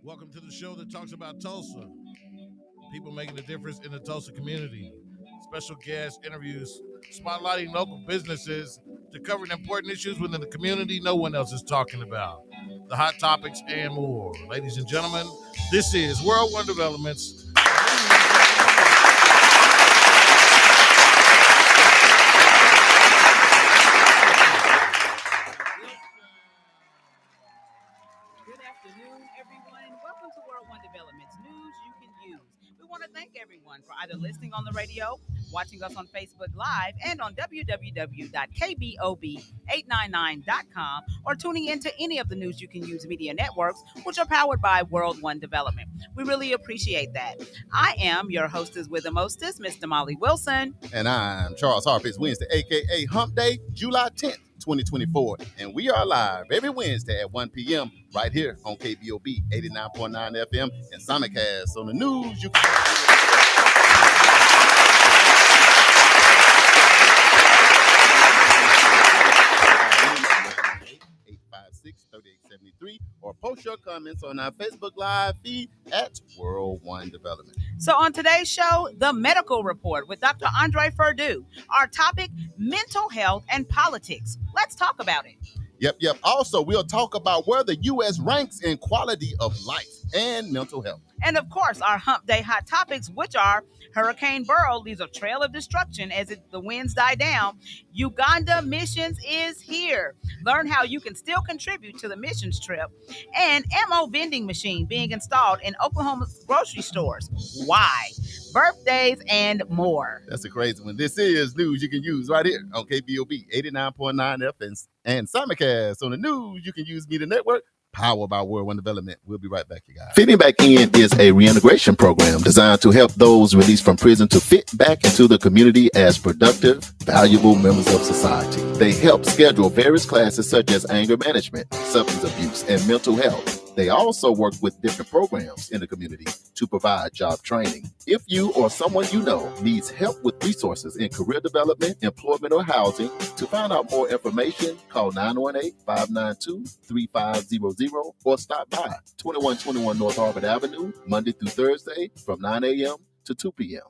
Welcome to the show that talks about Tulsa, people making a difference in the Tulsa community, special guest interviews, spotlighting local businesses, to covering important issues within the community no one else is talking about, the hot topics and more. Ladies and gentlemen, this is World One Developments. Welcome to World One Developments, news you can use. We want to thank everyone for either listening on the radio, watching us on Facebook Live, and on www.KBOB899.com, or tuning into any of the News You Can Use media networks, which are powered by World One Development. We really appreciate that. I am your hostess with the mostest, Miss Damali Wilson. And I'm Charles Harper. It's Wednesday, a.k.a. Hump Day, July 10th. 2024, and we are live every Wednesday at 1 p.m. right here on KBOB 89.9 FM and simulcast on the news you can 856-3873, or post your comments on our Facebook Live feed at World One Development. So on today's show, the medical report with Dr. Andre Perdue. Our topic, mental health and politics. Let's talk about it. Yep. Also, we'll talk about where the U.S. ranks in quality of life and mental health. And of course, our Hump Day hot topics, which are Hurricane Beryl leaves a trail of destruction as the winds die down. Uganda missions is here. Learn how you can still contribute to the missions trip. And ammo vending machine being installed in Oklahoma's grocery stores. Why? Birthdays and more. That's a crazy one. This is news you can use right here on KBOB 89.9 FM and simulcast on the News You Can Use Media Network, powered by World One Development. We'll be right back, you guys. Fitting Back In is a reintegration program designed to help those released from prison to fit back into the community as productive, valuable members of society. They help schedule various classes such as anger management, substance abuse, and mental health. They also work with different programs in the community to provide job training. If you or someone you know needs help with resources in career development, employment, or housing, to find out more information, call 918-592-3500 or stop by 2121 North Harvard Avenue, Monday through Thursday from 9 a.m. to 2 p.m.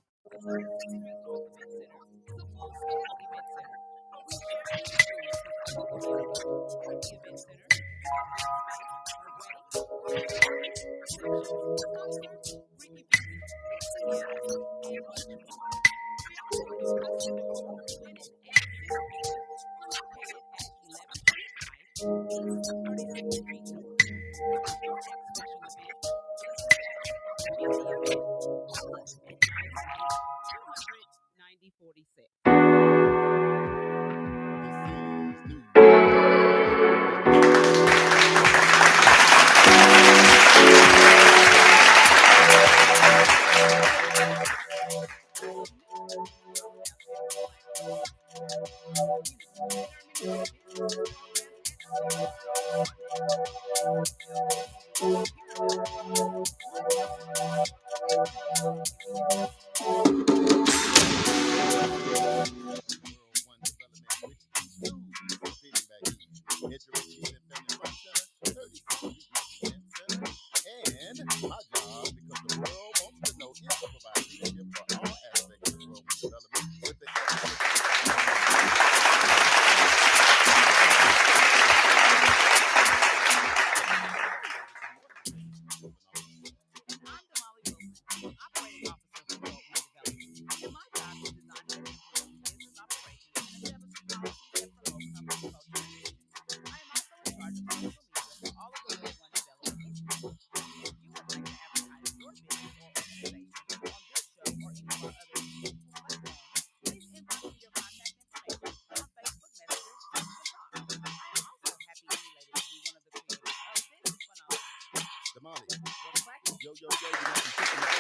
Yo, you want some chicken and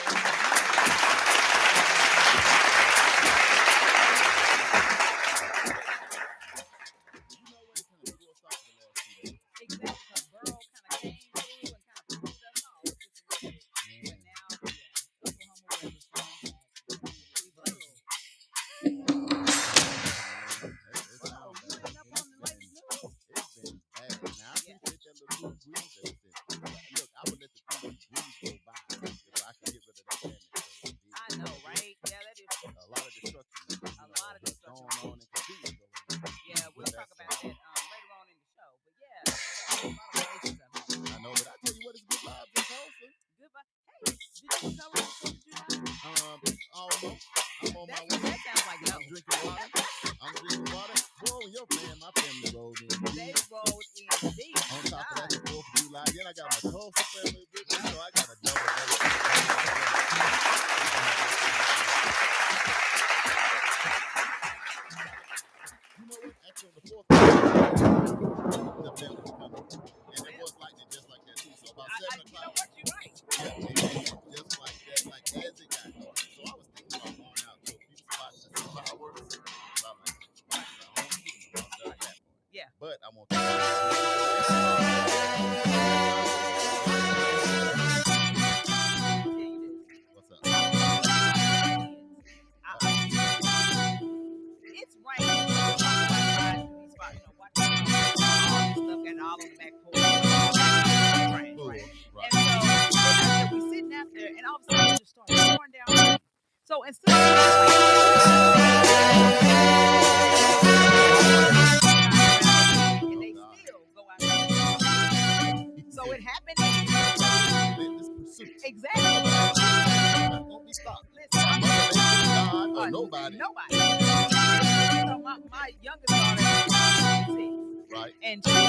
you know what? It kind of blew us off the last 2 days. Exactly, because Burrow kind of came through and kind of proved us all just a little bit. But now, Oklahoma weather's strong back. Burrow. Burrow, you been up on the latest news? It's been bad. Now, I appreciate that little breeze that it's in. Look, I would let the breeze go by if I could get rid of that damage. I know, right? Yeah, that is a lot of destruction. a lot of destruction going on and continue going on. Yeah, we'll talk about that later on in the show. But yeah, a lot of places up here. I know, but I tell you what, it's good vibes in Tulsa. Good vibe. Hey, did you celebrate 4th of July? Almost. I'm on my way. That sounds like no. I'm drinking water. Boy, when your man, my family rolled in. They rolled in deep. On top of that, the 4th of July. Then I got my Tulsa family with me, so I got a double dose. You know what? Actually, on the 4th of July, the family was coming. And it was lightning just like that, too. So about 7 o'clock. You know what? You're right. Yeah, just like that, like as it got dark. So I was thinking about going out to a few spots to see fireworks. So I'm like, yeah. But I want to. What's up? It's raining. These spots, watching all this stuff getting all on the back porch. Right. And so we sitting out there, and all of a sudden it just started pouring down rain. So instead of and they still go out there. So it happened. Exactly. Not gonna be stopped. Listen, God or nobody. So my youngest daughter is 6. Right. And she's like,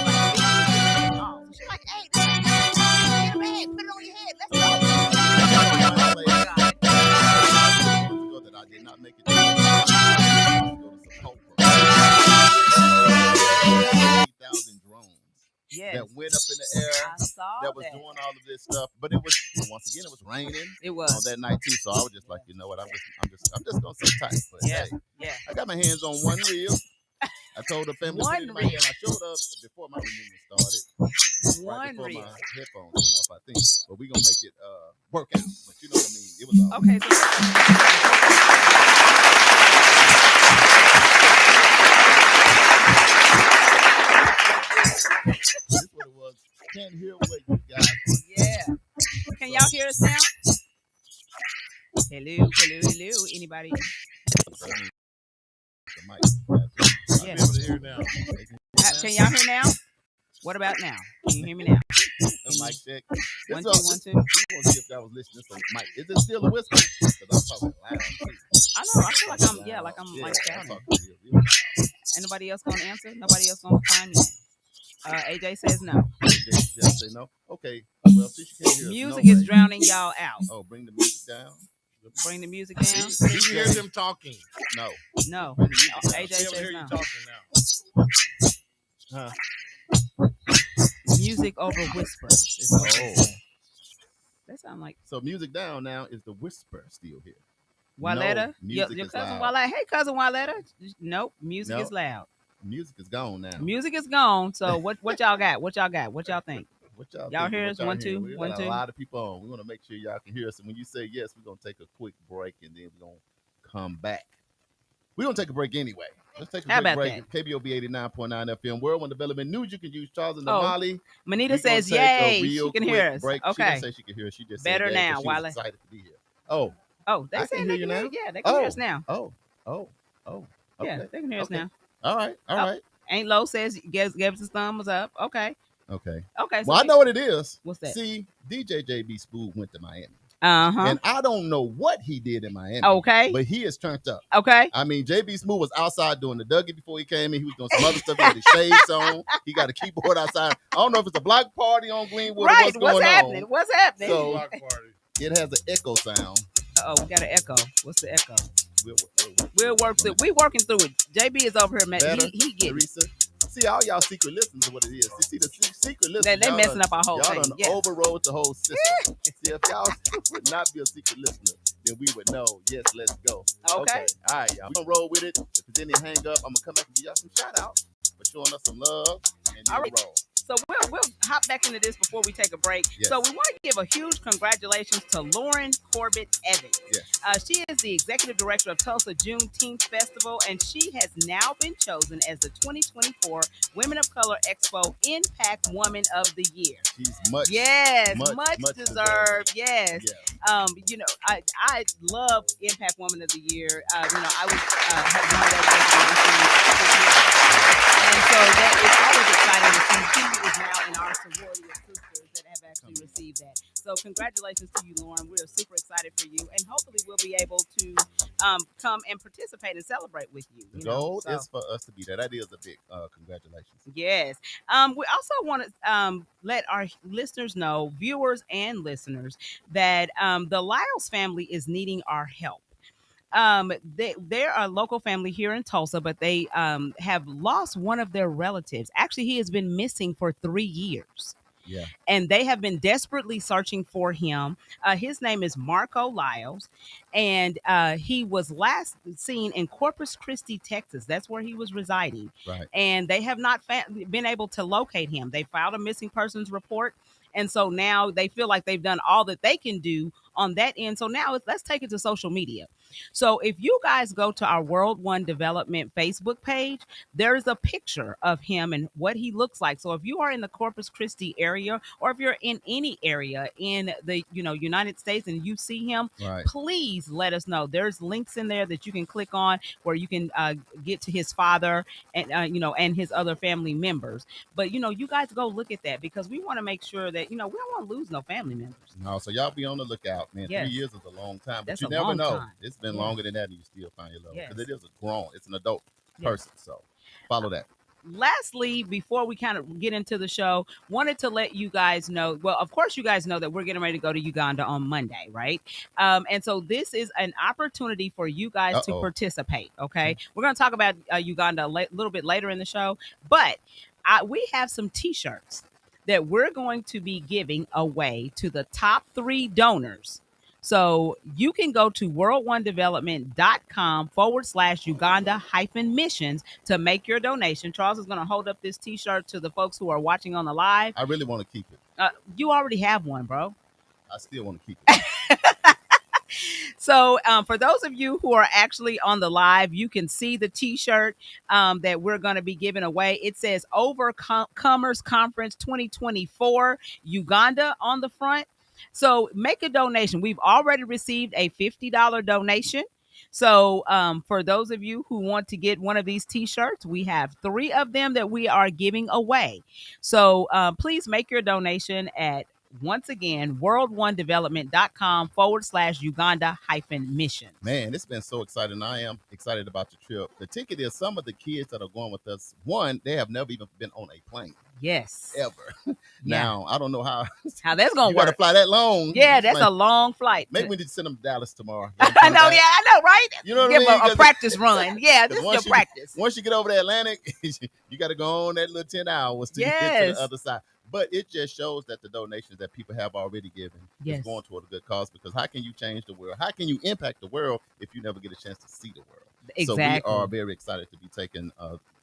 oh, she's like, hey, get a bag, put it on your head, let's go. Oh my God. That I did not make it. Go to some Harper. 3,000 drones. Yes. That went up in the air. I saw that was doing all of this stuff, but it was once again it was raining. It was on that night too, so I was just like, you know what, I'm just gonna sit tight. But hey, I got my hands on one reel. I told the family one reel. I showed up before my reunion started. One before reel. My headphones went off, I think. But we gonna make it work out. But you know what I mean? It was all okay. This is what it was. Can't hear what you guys. Yeah. Can y'all hear us now? Hello. Anybody? The mic. I'll be able to hear now. Can y'all hear now? What about now? Can you hear me now? The mic check. 1 2 1 2. We want to see if y'all was listening. So, Mike, is it still a whisper? Because I'm talking loud. I know. I feel like I'm shouting. Anybody else gonna answer? Nobody else gonna chime in? AJ says no. AJ say no. Okay. Well, since you can't hear music is drowning y'all out. Oh, bring the music down. Bring the music down. Did you hear them talking? No. AJ says says no. no. Talking now. Music over whispers. Is what they say. That sounds like. So music down now is the whisper still here. Waletta, no, your cousin Waletta. Hey, cousin Waletta. Nope, music is loud. Music is gone now. Music is gone. So what y'all got? What y'all got? What y'all think? Y'all hear us? 1 2 we 1 2. A lot of people on. We want to make sure y'all can hear us. And when you say yes, we're gonna take a quick break and then we're gonna come back. We're gonna take a break anyway. Let's take a quick break. That? KBOB 89.9 FM. World One Development News. You can use Charles and Damali. Manita says yay. She can hear us. Break. Okay. She didn't say she can hear us. She just better said now. She was excited to be here. They can hear you now. Yeah, they can hear us now. Okay. Yeah, they can hear us now. All right. Ain't Low says gave us his thumbs up. Okay. So well, I know what it is. What's that? See, DJ JB Spool went to Miami. Uh-huh. And I don't know what he did in Miami. Okay. But he is turned up. Okay. I mean, JB Smooth was outside doing the Dougie before he came in. He was doing some other stuff. He had his shades on. He got a keyboard outside. I don't know if it's a block party on Greenwood or what's going on. What's happening? So Block party. It has an echo sound. We got an echo. What's the echo? We'll work We working through it. JB is over here, man. Better, He gets Teresa. See, all y'all secret listeners is what it is. See, the secret listeners, They messing up our whole y'all thing. done Yes. overrode the whole system. See, if y'all would not be a secret listener, then we would know. Yes, let's go. Okay. All right, y'all. We're gonna roll with it. If there's any hang up, I'm gonna come back and give y'all some shout outs for showing us some love. And then All right. roll. So we'll hop back into this before we take a break. Yes. So we want to give a huge congratulations to Lauren Corbett Evans. Yes. She is the executive director of Tulsa Juneteenth Festival, and she has now been chosen as the 2024 Women of Color Expo Impact Woman of the Year. She's much deserved. Yes. You know, I love Impact Woman of the Year. You know, I was have won that and so that is always exciting to see. She is now in our sorority of sisters that have actually received that. So congratulations to you, Lauren. We're super excited for you, and hopefully we'll be able to come and participate and celebrate with you. The goal is for us to be there. That is a big congratulations. Yes. We also want to let our listeners know, viewers and listeners, that the Lyles family is needing our help. They're a local family here in Tulsa, but they have lost one of their relatives. Actually, he has been missing for 3 years. Yeah. And they have been desperately searching for him. His name is Marco Lyles, and he was last seen in Corpus Christi, Texas. That's where he was residing. Right. And they have not been able to locate him. They filed a missing persons report. And so now they feel like they've done all that they can do on that end. So now let's take it to social media. So if you guys go to our World One Development Facebook page, there's a picture of him and what he looks like. So if you are in the Corpus Christi area, or if you're in any area in the United States and you see him, right, please let us know. There's links in there that you can click on where you can get to his father and and his other family members. But you guys go look at that, because we want to make sure that we don't want to lose no family members. No, so y'all be on the lookout, man. Yes. 3 years is a long time, but That's you a never long know. time. It's been Yes. longer than that, and you still find your love, Yes. because it's an adult Yes. person. So follow that. Lastly, before we kind of get into the show, wanted to let you guys know, well, of course you guys know that we're getting ready to go to Uganda on Monday, right? And so this is an opportunity for you guys to participate, okay? We're going to talk about Uganda a little bit later in the show, but we have some t-shirts that we're going to be giving away to the top 3 donors. So you can go to worldonedevelopment.com/Uganda-missions to make your donation. Charles is going to hold up this t-shirt to the folks who are watching on the live. I really want to keep it. You already have one, bro. I still want to keep it. So for those of you who are actually on the live, you can see the t-shirt that we're going to be giving away. It says Overcomers Conference 2024 Uganda on the front. So make a donation. We've already received a $50 donation. So for those of you who want to get one of these t-shirts, we have 3 of them that we are giving away. So please make your donation at, once again, worldonedevelopment.com/Uganda-missions. Man, it's been so exciting. I am excited about the trip. The ticket is some of the kids that are going with us. One, they have never even been on a plane. Yes. Ever. Now, I don't know how that's going to work. You got to fly that long. Yeah, that's a long flight. Maybe we need to send them to Dallas tomorrow. I know, right? You know what Give I mean? a practice run. Yeah, this is your practice. Once you get over the Atlantic, you got to go on that little 10 hours to get to the other side. But it just shows that the donations that people have already given is going toward a good cause, because how can you change the world? How can you impact the world if you never get a chance to see the world? Exactly. So we are very excited to be taking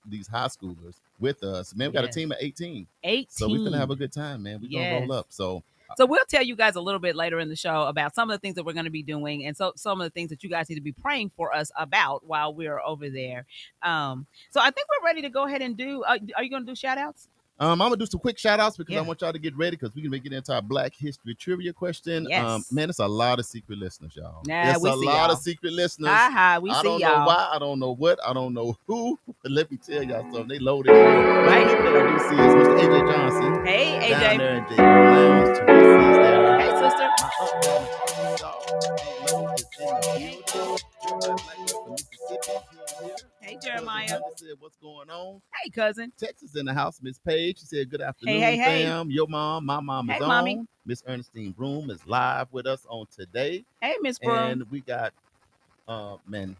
these high schoolers with us. Man, we got a team of 18. 18. So we're going to have a good time, man. We're going to roll up. So we'll tell you guys a little bit later in the show about some of the things that we're going to be doing, and so some of the things that you guys need to be praying for us about while we're over there. So I think we're ready to go ahead and do, are you going to do shout outs? I'm gonna do some quick shout outs, because I want y'all to get ready, because we're gonna get into our Black History trivia question. Yes. Man, it's a lot of secret listeners, y'all. It's a lot of secret listeners. I don't know why, I don't know what, I don't know who, but let me tell y'all something. They loaded in. Right. That I do see is Mr. AJ Johnson. Hey, AJ. Down there in J. Lounge. There. Hey, sister. Hey, Jeremiah. Said, what's going on? Hey, cousin. Texas in the house. Miss Paige, she said, good afternoon, hey. fam. Your mom, my mom is on. Mommy. Miss Ernestine Broom is live with us on today. Hey, Miss Broom. And we got, Monica.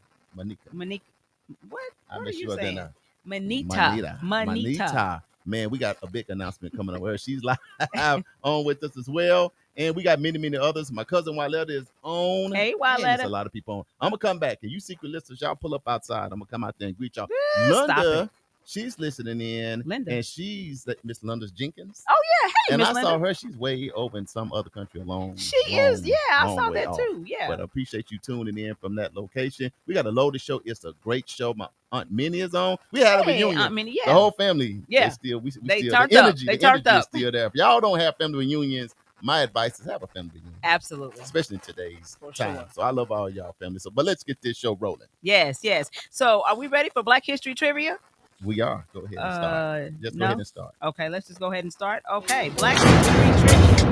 What? I What mess are you you up saying? there now. Manita. Man, we got a big announcement coming up with her. She's live on with us as well. And we got many, many others. My cousin Wyletta is on. Hey, Man, there's a Wyletta. lot of people on. I'm going to come back. And you secret listeners, y'all pull up outside. I'm going to come out there and greet y'all. Stop Linda, it. she's listening in. Linda. And she's Miss Linda Jenkins. Oh, yeah. Hey, and Miss I Linda. saw her. She's way over in some other country alone. She is. Yeah, I saw that too. Yeah. But I appreciate you tuning in from that location. We got a loaded show. It's a great show. My Aunt Minnie is on. We had a reunion. Aunt Minnie, The whole family. Yeah. We They still, turned the up. energy, They the turned energy up. is still there. If y'all don't have family reunions, my advice is have a family reunion. Absolutely. Especially in today's time. Sure. So I love all y'all family. But let's get this show rolling. Yes. So are we ready for Black History Trivia? We are. Go ahead and start. Go ahead and start. Okay, let's just go ahead and start. Okay, Black History Trivia.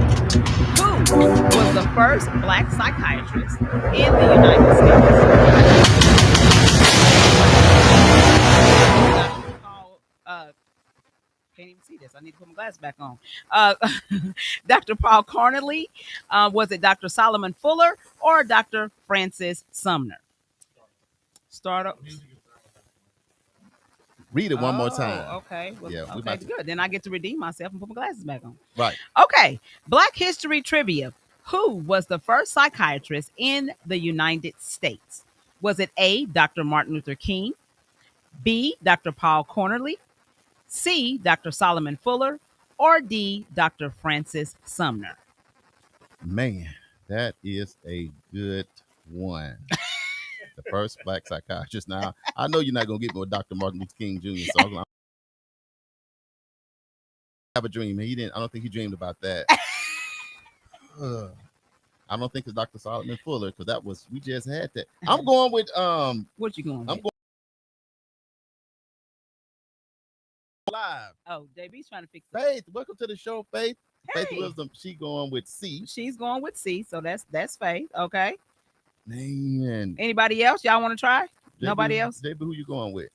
Who was the first Black psychiatrist in the United States? Can't even see this. I need to put my glasses back on. Dr. Paul Cornely, was it Dr. Solomon Fuller or Dr. Francis Sumner? Start up. Read it one more time. Okay. Well, Yeah, okay, good. Then I get to redeem myself and put my glasses back on. Right. Okay. Black History Trivia. Who was the first psychiatrist in the United States? Was it A, Dr. Martin Luther King, B, Dr. Paul Cornely, C, Dr. Solomon Fuller, or D, Dr. Francis Sumner? Man, that is a good one. The first Black psychiatrist. Now, I know you're not going to get me with Dr. Martin Luther King Jr., so I have a dream. I don't think he dreamed about that. I don't think it's Dr. Solomon Fuller, because we just had that. I'm going with What you going with? I'm going live. Oh, JB's trying to fix it. Faith, welcome to the show, Faith. Hey. Faith Wisdom, she going with C. She's going with C, so that's Faith. Okay. Man. Anybody else? Y'all want to try? JB, Nobody else? JB, who you going with?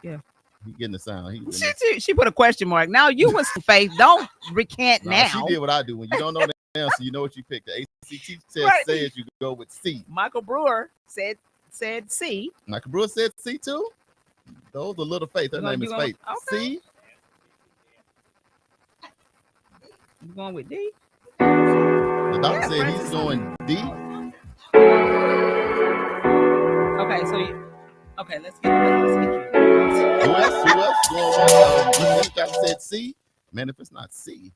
Yeah. He getting the sound. She put a question mark. Now you was Faith. Don't recant now. She did what I do. When you don't know the answer, you know what you picked. The ACT test says you go with C. Michael Brewer said C. Michael Brewer said C too? Those are little Faith. Her name is Faith. Okay. C? You going with D? The doctor said he's going D. Okay, let's get you. Who else? The doctor said C. Man, if it's not C,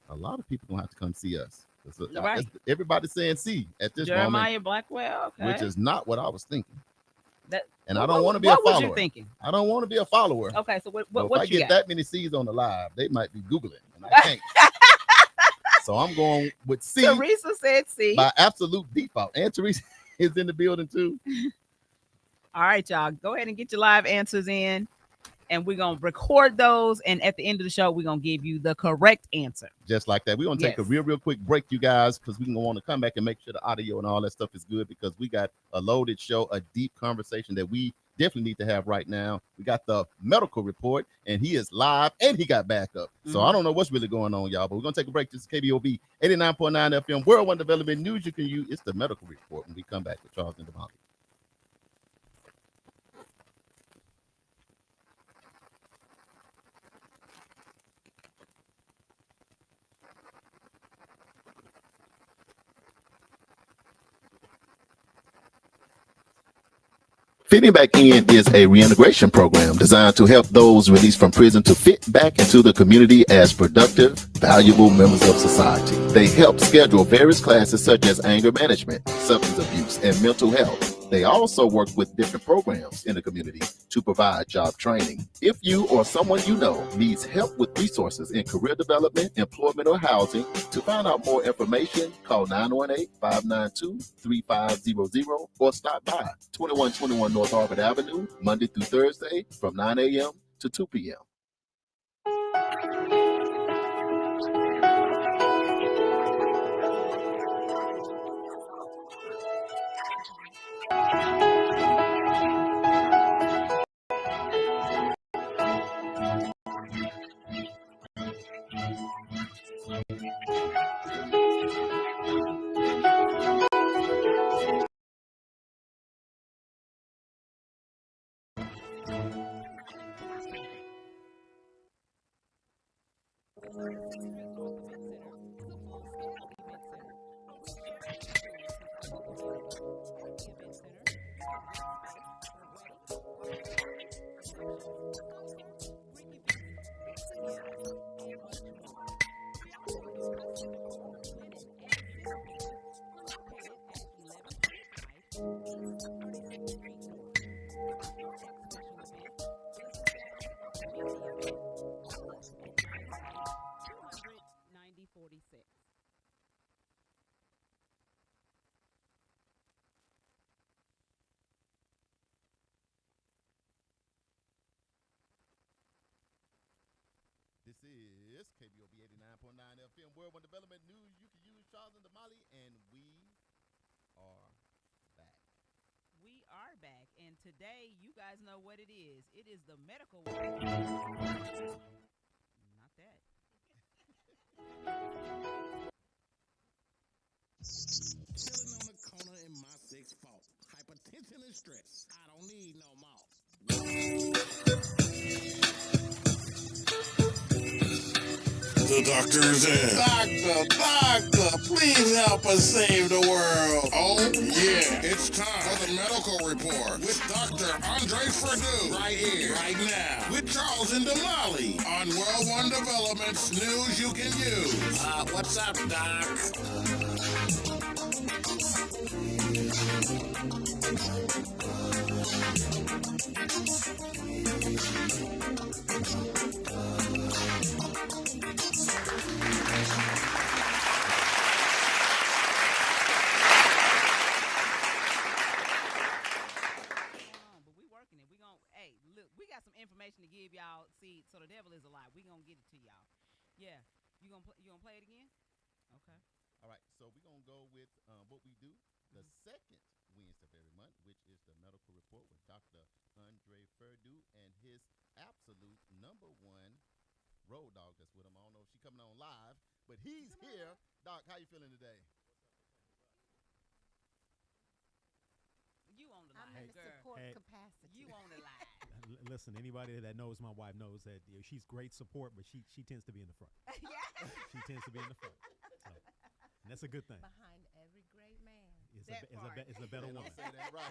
a lot of people gonna have to come see us. Right. Everybody's saying C at this Jeremiah moment. Blackwell, okay. Which is not what I was thinking. I don't want to be a follower. What was you thinking? I don't want to be a follower. Okay, so what if I you get got? that many C's on the live, they might be Googling, and I can't. So I'm going with C. Teresa said C. By absolute default. And Teresa is in the building too. All right, y'all. Go ahead and get your live answers in. And we're going to record those. And at the end of the show, we're going to give you the correct answer. Just like that. We're going to take a real quick break, you guys, because we're going to want to come back and make sure the audio and all that stuff is good, because we got a loaded show, a deep conversation that we definitely need to have right now. We got the medical report, and he is live, and he got backup. So I don't know what's really going on, y'all, but we're going to take a break. This is KBOB 89.9 FM, World One Development News you can use. It's the medical report when we come back with Charles and Damali. Fitting Back In is a reintegration program designed to help those released from prison to fit back into the community as productive, valuable members of society. They help schedule various classes such as anger management, substance abuse, and mental health. They also work with different programs in the community to provide job training. If you or someone you know needs help with resources in career development, employment, or housing, to find out more information, call 918-592-3500 or stop by 2121 North Harvard Avenue, Monday through Thursday from 9 a.m. to 2 p.m. 36 Street North Event Center is a full-scale event center, a wheelchair experience within the community. At the event center, you can rent space for weddings, birthday parties, receptions, concerts, Greek events, get-togethers, and much more. We also do custom decor, linen, and exhibit pieces. We're located at 1125 East 36th Street North. For your next special event, business gathering, or community event, call us at 998-200-9046. This is KBOB 89.9 FM World One Development News. You can use Charles and Damali, and we are back. We are back, and today you guys know what it is. It is the medical. Not that. Chilling on the corner in my 6 fault. Hypertension and stress. I don't need no more. The doctor's in. Doctor, please help us save the world. Oh, yeah. It's time for the medical report with Dr. Andre Perdue. Right here, right now. With Charles and Damali on World One Development's News You Can Use. What's up, Doc? Information to give y'all. See, so the devil is a lie. We gonna get it to y'all. Yeah, you gonna play it again? Okay. All right, so we're going to go with what we do the second Wednesday of every month, which is the medical report with Dr. Andre Perdue and his absolute number one road dog that's with him. I don't know if she's coming on live, but he's here. Doc, how you feeling today? You on the line, I'm in the girl. support Hey. capacity. You on the line. Listen, anybody that knows my wife knows that she's great support, but she tends to be in the front. Yeah. She tends to be in the front. So, and that's a good thing. Behind every great man. It's That part. it's a better Don't woman. say that right.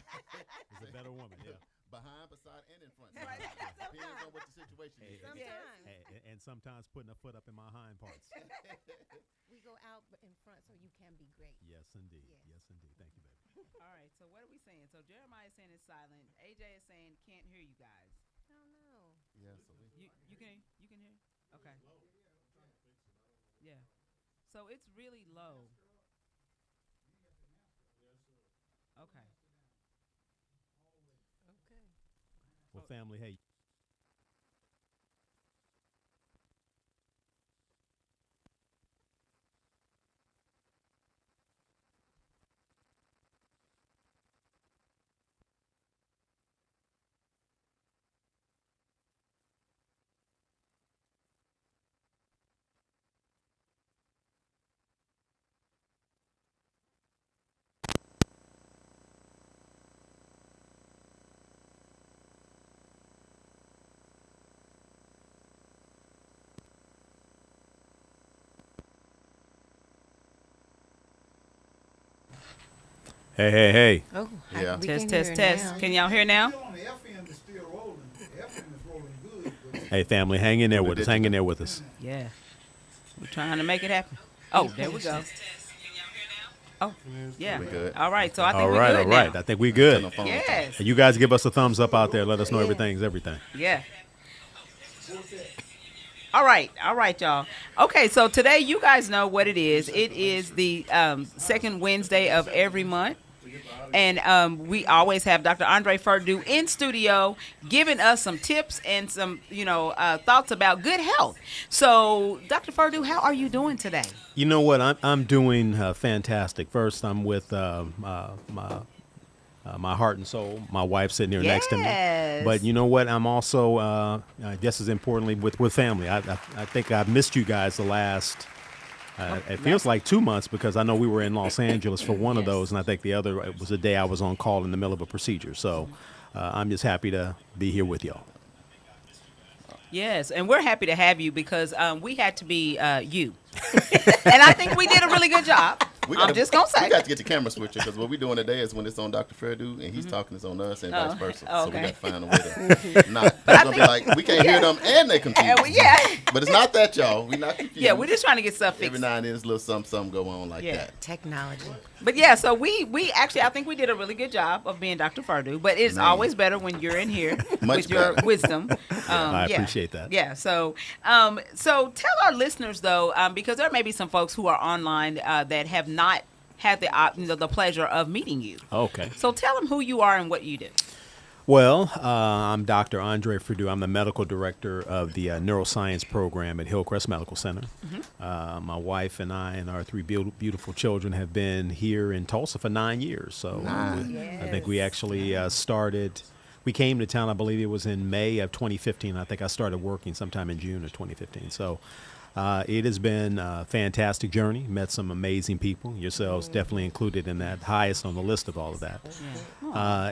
It's a better woman, yeah. Behind, beside, and in front. Right. Depends on what the situation is. Sometimes And sometimes putting a foot up in my hind parts. we go out in front so you can be great. Yes, indeed. Yes. Yes, indeed. Thank you, baby. All right. So what are we saying? So Jeremiah is saying it's silent. AJ is saying can't hear you guys. I don't know. Yeah, so You can hear? Okay. Yeah. So it's really low. Okay. Okay. Well, family, hey. Hey. Oh, Yeah. we Test, can test, hear test. now. Can y'all hear now? On the FM is still rolling. The FM is rolling good. But Hey, family, hang in there with us. Hang in there with us. Yeah. We're trying to make it happen. Oh, there we go. Oh, yeah. We good. All right. So I think All we're right, good all right. now. I think we good. No phone. Yes. And you guys give us a thumbs up out there. Let us know Yeah. everything's everything. Yeah. All right, y'all. Okay, so today you guys know what it is. It is the second Wednesday of every month. And we always have Dr. Andre Perdue in studio giving us some tips and some, thoughts about good health. So, Dr. Perdue, how are you doing today? You know what? I'm doing fantastic. First, I'm with my heart and soul. My wife sitting here next to me. Yes. But you know what? I'm also, just as importantly, with family. I think I've missed you guys the last. It feels like 2 months because I know we were in Los Angeles for one of those, and I think the other it was a day I was on call in the middle of a procedure. So I'm just happy to be here with y'all. Yes, and we're happy to have you because we had to be you. And I think we did a really good job. I'm just going to say. We got to get the camera switcher because what we're doing today is when it's on Dr. Fairdew and he's talking, it's on us and vice versa. Oh, So we okay. got to find a way to not. It's going to be like, we can't hear them and they confused. Yeah. But it's not that, y'all. We're not confused. Yeah, we're just trying to get stuff fixed. Every now and then, there's a little something go on like Yeah. that. Technology. But yeah, so we actually, I think we did a really good job of being Dr. Fardu, but it's Man. always better when you're in here Much with your better. wisdom. I appreciate that. Yeah, so so tell our listeners though, because there may be some folks who are online that have not had the pleasure of meeting you. Okay. So tell them who you are and what you do. Well, I'm Dr. Andre Ferdue. I'm the medical director of the neuroscience program at Hillcrest Medical Center. My wife and I and our three beautiful children have been here in Tulsa for 9 years. So I think we actually started. We came to town, I believe it was in May of 2015. I think I started working sometime in June of 2015. So it has been a fantastic journey. Met some amazing people. Yourselves definitely included in that, highest on the list of all of that.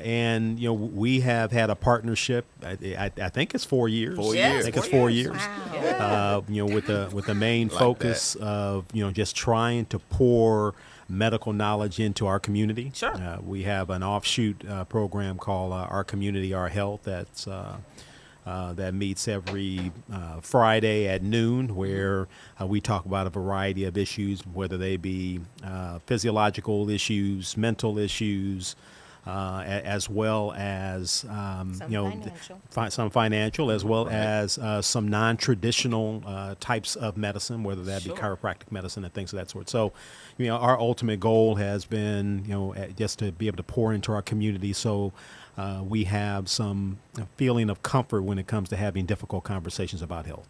And you know, we have had a partnership. I think it's 4 years. 4 Yes, years. I think it's 4 years. Wow. You know, with the main Like focus of just trying to pour medical knowledge into our community. Sure. We have an offshoot program called Our Community, Our Health. That's that meets every Friday at noon, where we talk about a variety of issues, whether they be physiological issues, mental issues, as well as some financial, as well as some non-traditional types of medicine, whether that be chiropractic medicine and things of that sort. So, our ultimate goal has been, just to be able to pour into our community. So. We have some feeling of comfort when it comes to having difficult conversations about health.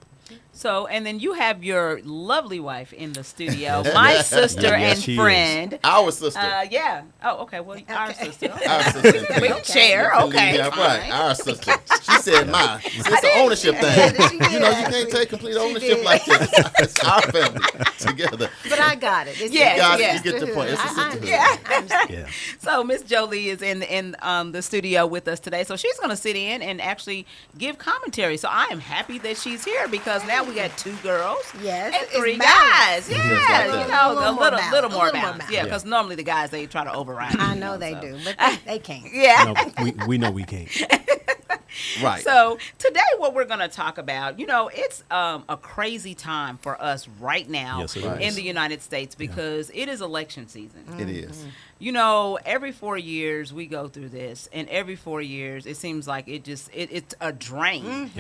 So, and then you have your lovely wife in the studio, my sister Yes, and she is. friend. Our sister. Yeah. Oh, okay. Well, our sister. Our sister. Big chair. Okay. Yeah, right. fine. Our sister. She said mine. It's an ownership thing. You can't take complete ownership did. like this. It's our family together. But I got it. It's Yes, God, yes. you get the point. It's a I sisterhood. understand. Yeah. So Miss Jolie is in the studio with us today. So she's going to sit in and actually give commentary. So I am happy that she's here because now we got 2 girls Yes, and it's 3 balanced. guys. Yeah, Just like that. a little more more balanced. balance. Yeah, because normally the guys they try to override. I you know they so. do, but they can't. Yeah. No, we know we can't. Right. So today, what we're going to talk about, it's a crazy time for us right now Yes, it in is. the United States because it is election season. It is. Every 4 years we go through this, and every 4 years it seems like it's a drain,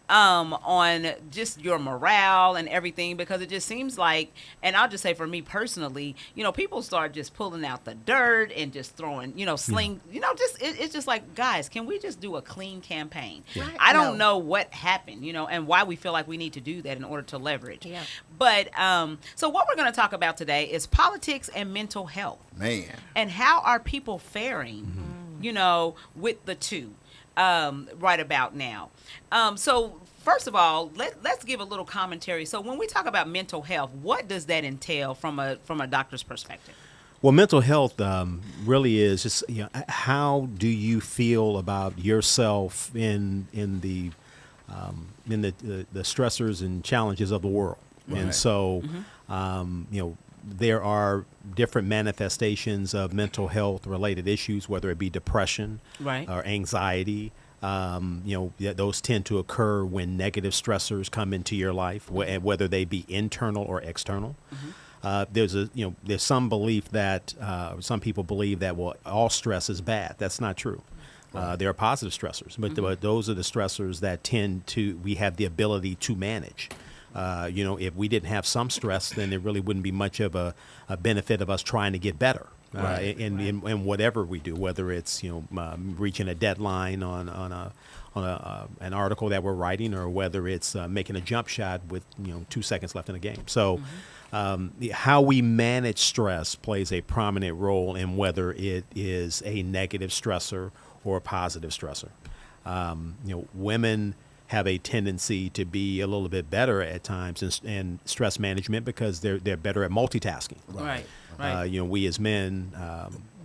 on just your morale and everything, because it just seems like, and I'll just say for me personally, people start just pulling out the dirt and just throwing, it's just like, guys, can we just do a clean campaign? Right. I don't No. know what happened, and why we feel like we need to do that in order to leverage. Yeah. But so what we're going to talk about today is politics and mental health. Man. And how are people faring, with the two right about now? So first of all, let's give a little commentary. So when we talk about mental health, what does that entail from a doctor's perspective? Well, mental health really is just how do you feel about yourself in the stressors and challenges of the world, and Right. so there are different manifestations of mental health related issues, whether it be depression Right. or anxiety. Those tend to occur when negative stressors come into your life, whether they be internal or external. There's some belief that some people believe that all stress is bad. That's not true. There are positive stressors, but those are the stressors that we have the ability to manage. If we didn't have some stress, then there really wouldn't be much of a benefit of us trying to get better in whatever we do, whether it's reaching a deadline on an article that we're writing, or whether it's making a jump shot with 2 seconds left in the game. So how we manage stress plays a prominent role in whether it is a negative stressor or a positive stressor. Women have a tendency to be a little bit better at times in stress management because they're better at multitasking. Right. We as men,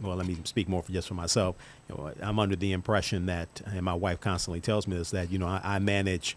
well, let me speak more for just for myself. I'm under the impression that, and my wife constantly tells me this, that I manage.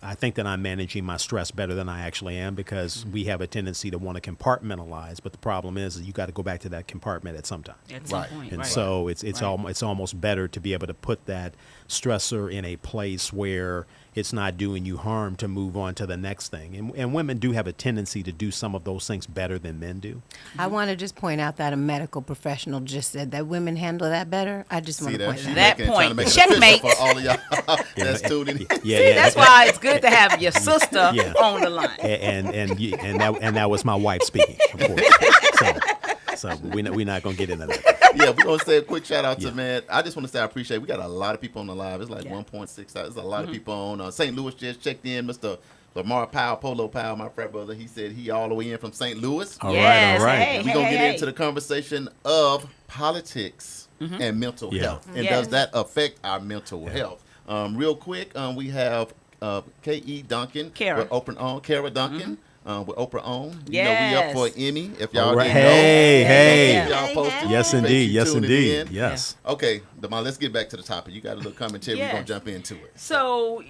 I think that I'm managing my stress better than I actually am, because we have a tendency to want to compartmentalize. But the problem is you got to go back to that compartment at some time. At some point, And right. so it's Right. almost better to be able to put that stressor in a place where it's not doing you harm, to move on to the next thing. And women do have a tendency to do some of those things better than men do. I want to just point out that a medical professional just said that women handle that better. I just want See to point that? that That Trying point. to make it Checkmate. official for all of y'all that's tuning in. See, that's why it's good to have your sister Yeah. on the line. And that was my wife speaking, of course. So we're not gonna get into that. Yeah, we're going to say a quick shout out to, Yeah. man. I just want to say I appreciate we got a lot of people on the live. It's like Yeah. 1.6. There's a lot of people on. St. Louis just checked in. Mr. Lamar Powell, Polo Powell, my frat brother, he said he all the way in from St. Louis. All right, Yes, all right. hey, We're going to hey, get hey. into the conversation of politics and mental Yeah. health. And Yes. does that affect our mental health? Real quick, we have K.E. Duncan. Kara. With Oprah on. Kara Duncan. With Oprah on. You know, we Yes. up for an Emmy. If y'all All right. didn't know. Hey, Yeah. Y'all posted. Yes, Appreciate indeed. you Yes, tuning indeed. in. Yes. Okay, Damali, let's get back to the topic. You got a little commentary. We're Yes. going to jump into it. So,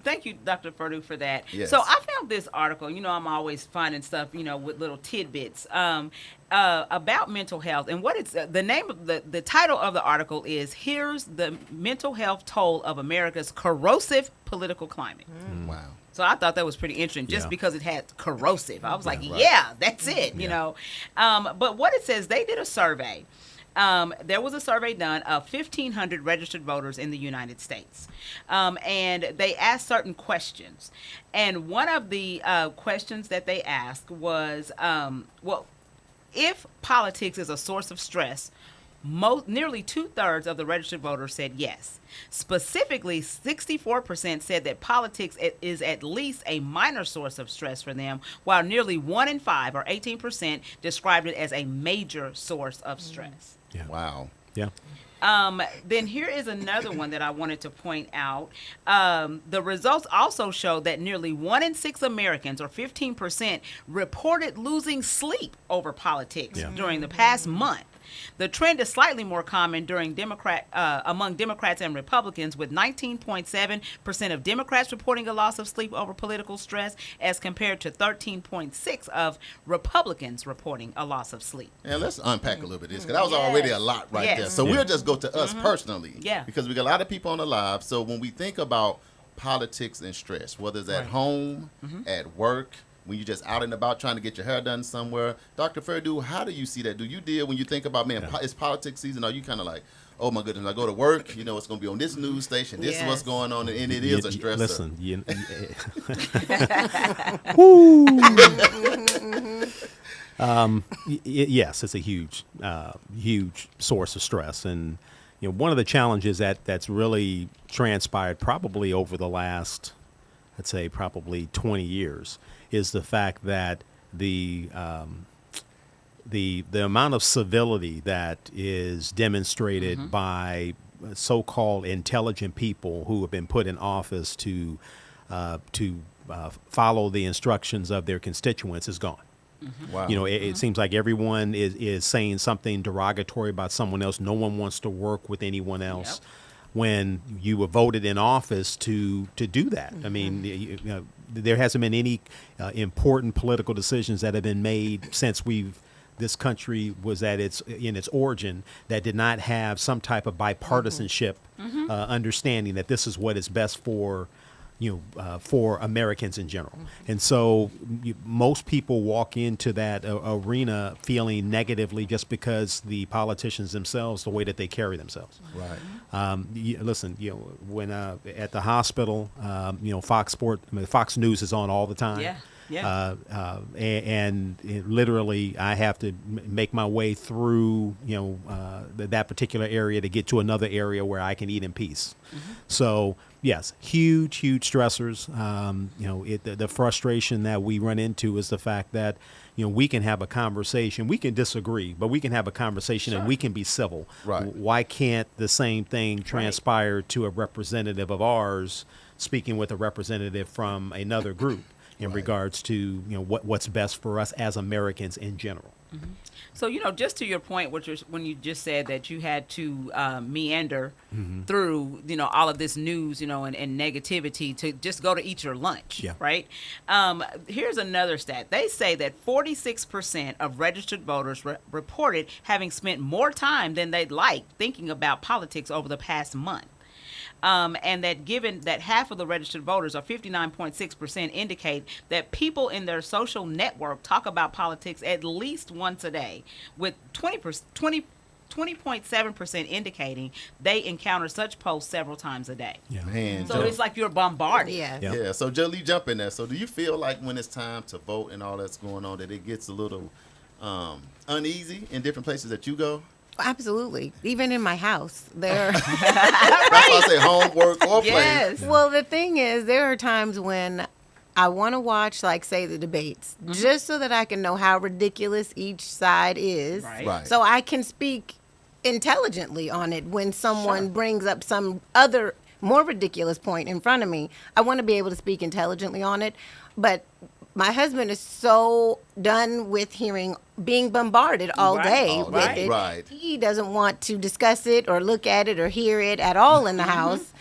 thank you, Dr. Perdue, for that. Yes. So, I found this article. I'm always finding stuff, with little tidbits about mental health. And what it's the name of the title of the article is "Here's the Mental Health Toll of America's Corrosive Political Climate." Wow. So I thought that was pretty interesting, just Yeah. because it had corrosive. I was like, right. yeah, that's it, But what it says, they did a survey. There was a survey done of 1,500 registered voters in the United States. And they asked certain questions. And one of the questions that they asked was, if politics is a source of stress, nearly 2/3 of the registered voters said yes. Specifically, 64% said that politics is at least a minor source of stress for them, while nearly 1 in 5, or 18%, described it as a major source of stress. Yeah. Wow. Yeah. Then here is another one that I wanted to point out. The results also show that nearly 1 in 6 Americans, or 15%, reported losing sleep over politics during the past month. The trend is slightly more common among Democrats and Republicans, with 19.7% of Democrats reporting a loss of sleep over political stress, as compared to 13.6% of Republicans reporting a loss of sleep. And let's unpack a little bit of this, because that was already a lot right Yes. there. So we'll just go to us personally. Yeah. Because we got a lot of people on the live. So when we think about politics and stress, whether it's at home, at work, when you're just out and about trying to get your hair done somewhere, Dr. Perdue, how do you see that? Do you deal when you think about, it's politics season? Are you kind of like, oh my goodness, I go to work, it's going to be on this news station, this is what's Yes. going on, and it is a stressor. Listen, Woo. Yes, it's a huge source of stress, and one of the challenges that's really transpired probably over the last, I'd say, probably 20 years, is the fact that the amount of civility that is demonstrated by so-called intelligent people who have been put in office to follow the instructions of their constituents is gone. Wow. It seems like everyone is saying something derogatory about someone else. No one wants to work with anyone else. When you were voted in office to do that. I mean, there hasn't been any important political decisions that have been made since this country was in its origin that did not have some type of bipartisanship understanding that this is what is best for Americans in general. And so most people walk into that arena feeling negatively just because the politicians themselves, the way that they carry themselves. Right. Listen, when at the hospital, Fox News is on all the time. Yeah. And literally, I have to make my way through, that particular area to get to another area where I can eat in peace. So, yes, huge stressors. The frustration that we run into is the fact that, we can have a conversation. We can disagree, but we can have a conversation and we can be civil. Right. Why can't the same thing transpire to a representative of ours speaking with a representative from another group in regards to what's best for us as Americans in general? So, just to your point, when you just said that you had to meander through, all of this news, and negativity to just go to eat your lunch, Yeah. right? Here's another stat. They say that 46% of registered voters reported having spent more time than they'd like thinking about politics over the past month. And that given that half of the registered voters, or 59.6%, indicate that people in their social network talk about politics at least once a day, with 20.7% indicating they encounter such posts several times a day. Yeah. Man, So Joe. it's like you're bombarded. Yeah. Yeah. Yeah, so Jolie, jump in there. So do you feel like when it's time to vote and all that's going on that it gets a little uneasy in different places that you go? Absolutely. Even in my house, there. That's why I say homework or play. Yes. Well, the thing is, there are times when I want to watch, like, say, the debates, just so that I can know how ridiculous each side is. Right. So I can speak intelligently on it when someone brings up some other more ridiculous point in front of me. I want to be able to speak intelligently on it. But my husband is so done with being bombarded all day All with day. it. Right. He doesn't want to discuss it or look at it or hear it at all in the house.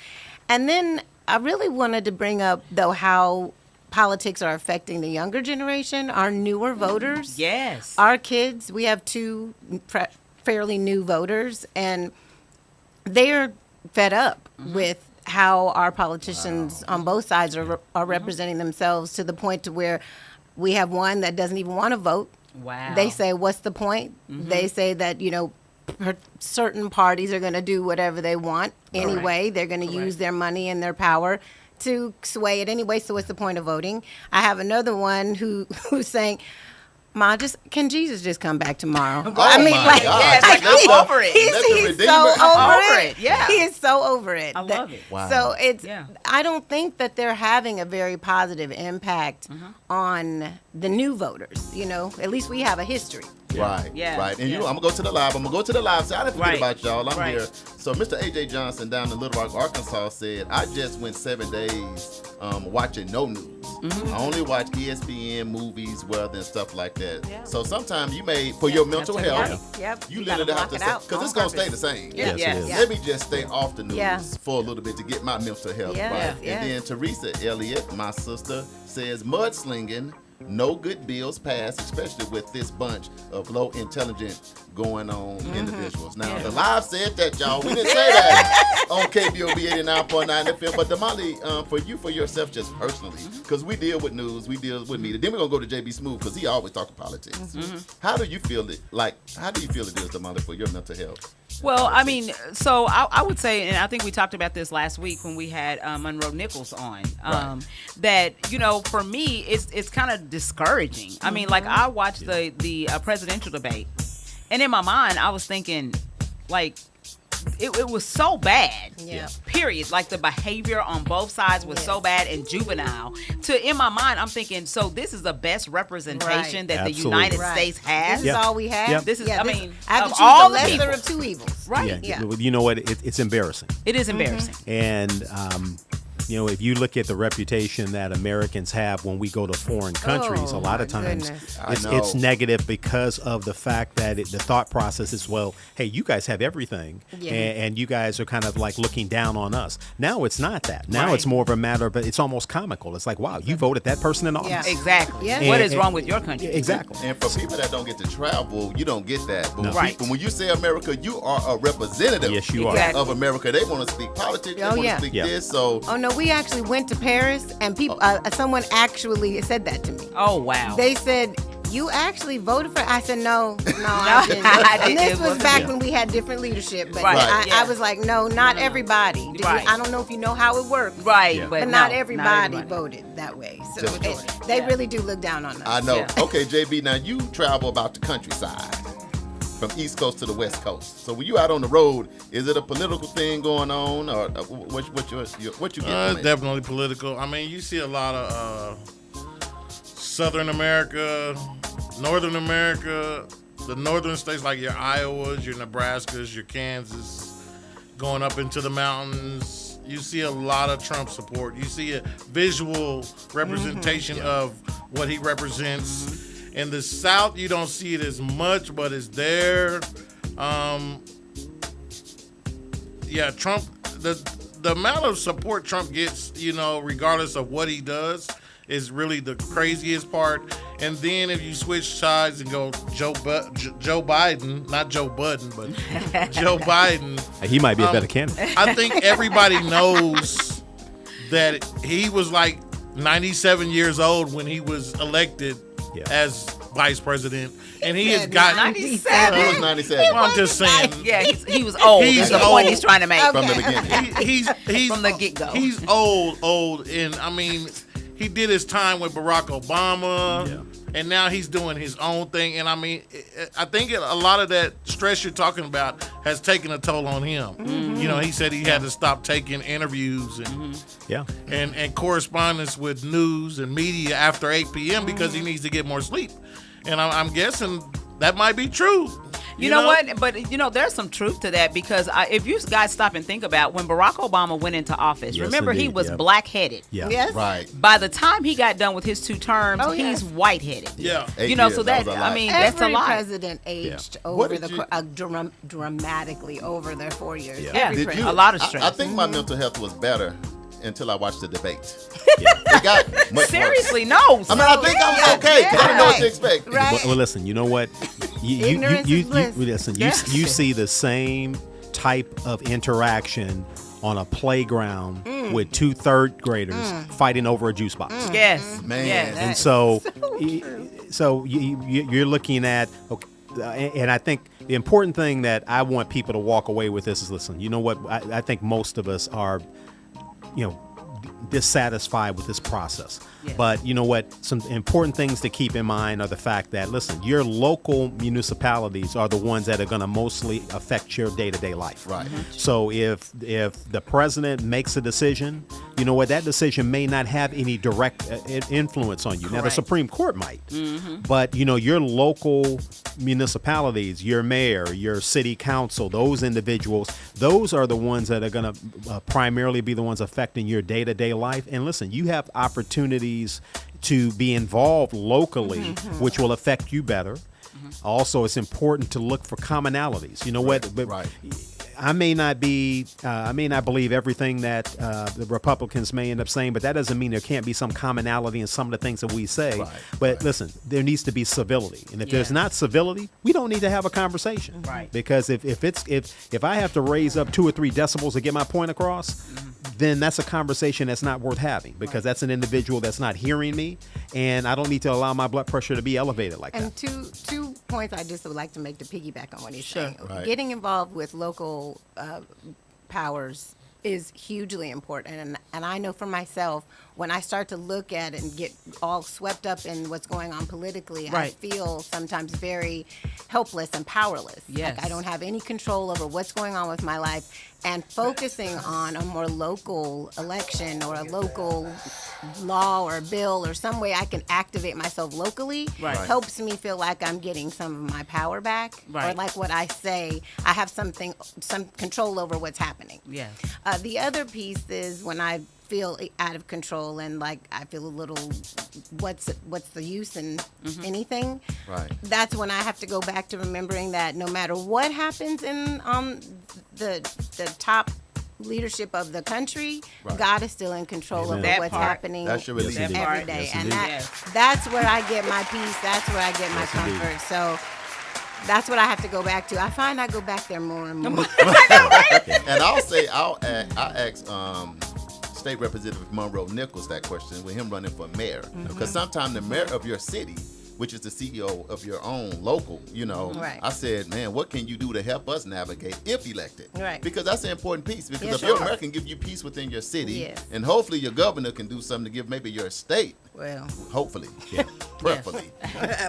And then I really wanted to bring up, though, how politics are affecting the younger generation, our newer voters. Yes. Our kids, we have two fairly new voters, and they're fed up with how our politicians on both sides are representing themselves, to the point to where we have one that doesn't even want to vote. Wow. They say, what's the point? They say that, certain parties are going to do whatever they want anyway. They're going to use their money and their power to sway it anyway. So what's the point of voting? I have another one who's saying, Ma, can Jesus just come back tomorrow? Oh my God. Yeah, it's like, I'm over it. He's Let the so Redeemer- over over it. it, yeah. He is so over it. I love it. Wow. So Yeah. I don't think that they're having a very positive impact on the new voters. At least we have a history. Right, Yeah. right. And Yeah. I'm going to go to the live. I'm going to go to the live. So I didn't forget Right. about y'all. I'm Right. here. So Mr. A.J. Johnson down in Little Rock, Arkansas said, I just went 7 days watching no news. I only watch ESPN, movies, weather, and stuff like that. Yeah. So sometimes you may, for your mental health, Yep. you gotta literally have block to it say, out because on it's going to stay purpose. the same. Yes, Yes. it is. Yeah. Let me just stay off the news Yeah. for a little bit to get my mental health Yes, right. yes. And then Teresa Elliott, my sister, says mudslinging, no good bills passed, especially with this bunch of low intelligent going on individuals. Now, the live said that, y'all. We didn't say that on KBOB 89.9 FM. But Damali, for yourself, just personally, because we deal with news, we deal with media. Then we're going to go to JB Smooth, because he always talking politics. How do you feel it? How do you feel it is, Damali, for your mental health? Well, I mean, so I would say, and I think we talked about this last week when we had Monroe Nichols on, that, for me, it's kind of discouraging. I mean, like, I watched the presidential debate, and in my mind, I was thinking, like, it was so bad. Yeah. Period. Like, the behavior on both sides was so bad and juvenile. In my mind, I'm thinking, so this is the best representation that Absolutely. the United Right. States has. This is all we have. Yep. This is, I mean, I have of to choose all the the lesser people. of two evils. Right. Yeah. You know what? It's embarrassing. It is embarrassing. And, if you look at the reputation that Americans have when we go to foreign countries, a lot of my times goodness. I it's know. negative because of the fact that the thought process is, well, hey, you guys have everything, Yeah. and you guys are kind of like looking down on us. Now it's not that. Now Right. it's more of a matter, but it's almost comical. It's like, wow, you voted that person in office. Yeah. Exactly. Yeah. What And- is wrong with your country? Exactly. And for people that don't get to travel, you don't get that. But No. when, Right. people, when you say America, you are a representative Yes, you are. Exactly. of America. They want to speak politics. They Oh, want to yeah. speak Yeah. this. So Oh no, we actually went to Paris, and people. Someone actually said that to me. Oh, wow. They said, "You actually voted for?" I said, "No, I didn't." I And didn't. this It was wasn't back you. when we had different leadership. But Right. Right. Yeah. I was like, "No, not everybody." Right. I don't know if you know how it works, Right. Yeah. but no, not everybody voted that way. So Just they Yeah. really do look down on us. I know. Yeah. Okay, JB, now you travel about the countryside from East Coast to the West Coast. So when you out on the road, is it a political thing going on, or what you get from it? Definitely political. I mean, you see a lot of Southern America, Northern America, the northern states like your Iowas, your Nebraskas, your Kansas, going up into the mountains. You see a lot of Trump support. You see a visual representation of what he represents. In the South, you don't see it as much, but it's there. Yeah, Trump, the amount of support Trump gets, regardless of what he does, is really the craziest part. And then if you switch sides and go Joe Biden, not Joe Budden, but Joe Biden. He might be a better candidate. I think everybody knows that he was like 97 years old when he was elected as vice president. And he has gotten 97. He was 97. Well, I'm just saying. Yeah, he was old. He's That's the point old. he's trying to make. From the beginning. He's From the get-go. He's old, and I mean, he did his time with Barack Obama, and now he's doing his own thing. And I mean, I think a lot of that stress you're talking about has taken a toll on him. Mm-hmm. He said he had to stop taking interviews and correspondence with news and media after 8 p.m. because he needs to get more sleep. And I'm guessing that might be true. You know what? But, there's some truth to that because if you guys stop and think about when Barack Obama went into office, remember he was black-headed. Yeah. Yes. Right. By the time he got done with his 2 terms, he's white-headed. Yeah. 8 So years, that, was a I lot. mean, that's a Every lot. president aged What over did dramatically over their 4 years. Yeah. Every Did president. A lot of stress. I think my mental health was better until I watched the debate. It got much worse. Seriously, no. I mean, I think I'm okay because I didn't know what to expect. Right. Well, listen, you know what? Ignorance is bliss. Listen, Yes. you see the same type of interaction on a playground with 2 third graders fighting over a juice box. Yes. Man. Yes. And so you're looking at, and I think the important thing that I want people to walk away with this is, listen, you know what? I think most of us are, dissatisfied with this process. Yes. But you know what? Some important things to keep in mind are the fact that, listen, your local municipalities are the ones that are going to mostly affect your day-to-day life. Right. So if the president makes a decision, you know what? That decision may not have any direct influence on you. Now, the Correct. Supreme Court might. But, your local municipalities, your mayor, your city council, those individuals, those are the ones that are going to primarily be the ones affecting your day-to-day life. And listen, you have opportunities to be involved locally, which will affect you better. Also, it's important to look for commonalities. You know what? Right. I may not believe everything that the Republicans may end up saying, but that doesn't mean there can't be some commonality in some of the things that we say. Right, But listen, there needs to be civility, and if there's not civility, we don't need to have a conversation. Right. Because if I have to raise up 2 or 3 decibels to get my point across, then that's a conversation that's not worth having, because that's an individual that's not hearing me, and I don't need to allow my blood pressure to be elevated like And that. two points I just would like to make to piggyback on what he's saying. Right. Getting involved with local powers is hugely important. And I know for myself, when I start to look at it and get all swept up in what's going on politically, I Right. feel sometimes very helpless and powerless. Yes. Like I don't have any control over what's going on with my life. And focusing on a more local election or a local law or bill or some way I can activate myself locally Right. helps me feel like I'm getting some of my power back. Right. Or like what I say, I have some control over what's happening. Yes. The other piece is when I feel out of control and like I feel a little, what's the use in anything? Right. That's when I have to go back to remembering that no matter what happens in the top leadership of the country, Right. God is still in control Amen. of That what's part. happening That should really Yes, be. indeed. every day. Yes, And indeed. that's where I get my peace. That's where I get my Yes, indeed. comfort. So that's what I have to go back to. I find I go back there more and more. And I'll ask State Representative Monroe Nichols that question with him running for mayor, because sometimes the mayor of your city, which is the CEO of your own local, Right. I said, man, what can you do to help us navigate if elected? Right. Because that's an important piece. Because Yeah, if your sure. mayor can give you peace within your city, Yes. and hopefully your governor can do something to give maybe your state, Well, hopefully, preferably.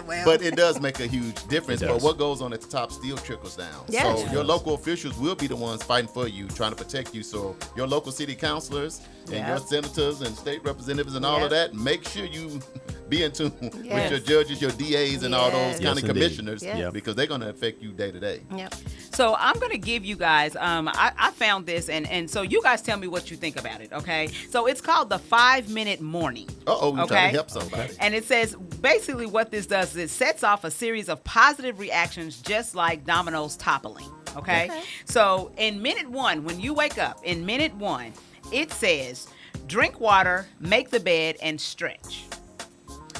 well. But it does make a huge difference. It But does. what goes on at the top still trickles down. Yes. So your local officials will be the ones fighting for you, trying to protect you. So your local city councilors and Yep. your senators and state representatives and all of Yep. that, make sure you be in tune Yes. with your judges, your DAs, and all those Yes. kind Yes, of indeed. commissioners Yes. because they're going to affect you day to day. Yep. So I'm gonna give you guys. I found this, and so you guys tell me what you think about it. Okay. So it's called the 5-minute morning. Uh-oh, we trying Okay. to help somebody. And it says basically what this does is it sets off a series of positive reactions, just like dominoes toppling. Okay? Okay. So in minute 1, when you wake up, in minute 1, it says drink water, make the bed, and stretch.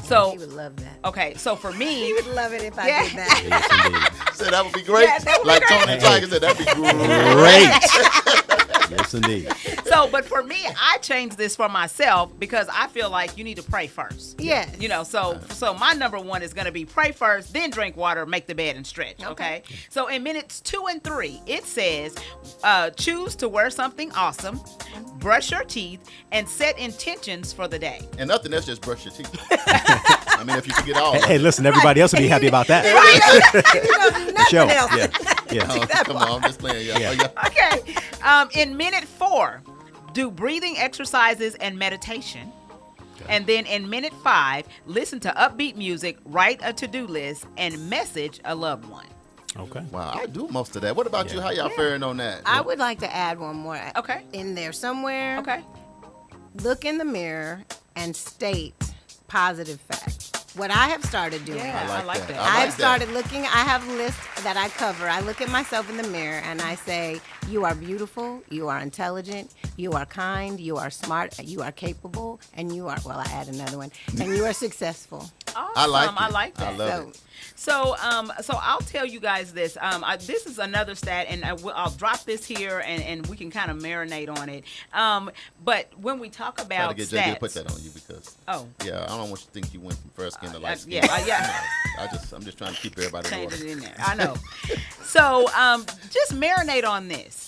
So He would love that. okay, so for He me, would love it if I Yeah. did that. Yes, indeed. Said that would be great. Yeah, that would be like great. Tony the Tiger said, that'd be great. Great. Yes, indeed. so but for me, I changed this for myself because I feel like you need to pray first. Yes. You know, so my number 1 is going to be pray first, then drink water, make the bed, and stretch. Okay. So in minutes 2 and 3, it says choose to wear something awesome, brush your teeth, and set intentions for the day. And nothing else, just brush your teeth. I mean, if you forget all. Hey, listen, everybody else will be happy about that. Nothing Show. else. Yeah. Oh, come on, I'm just playing. Yeah. Yeah. Oh, yeah. Okay. In minute 4, do breathing exercises and meditation. And then in minute 5, listen to upbeat music, write a to-do list, and message a loved one. Okay. Wow, I do most of that. What about you? How y'all faring on that? I would like to add one more Okay. in there somewhere. Okay. Look in the mirror and state positive facts. What I have started doing. Yeah, I like that. I've started looking, I have lists that I cover. I look at myself in the mirror and I say, you are beautiful, you are intelligent, you are kind, you are smart, you are capable, and you are, well, I add another one, and you are successful. Awesome. I like it. I like that. I love So, it. So I'll tell you guys this. This is another stat, and I'll drop this here, and we can kind of marinate on it. But when we talk Try about to get stats, JJ to put that on you because yeah, I don't want you to think you went from fair skin to light skin. yeah. I'm just trying to keep everybody in Change order. it in there. I know. So just marinate on this.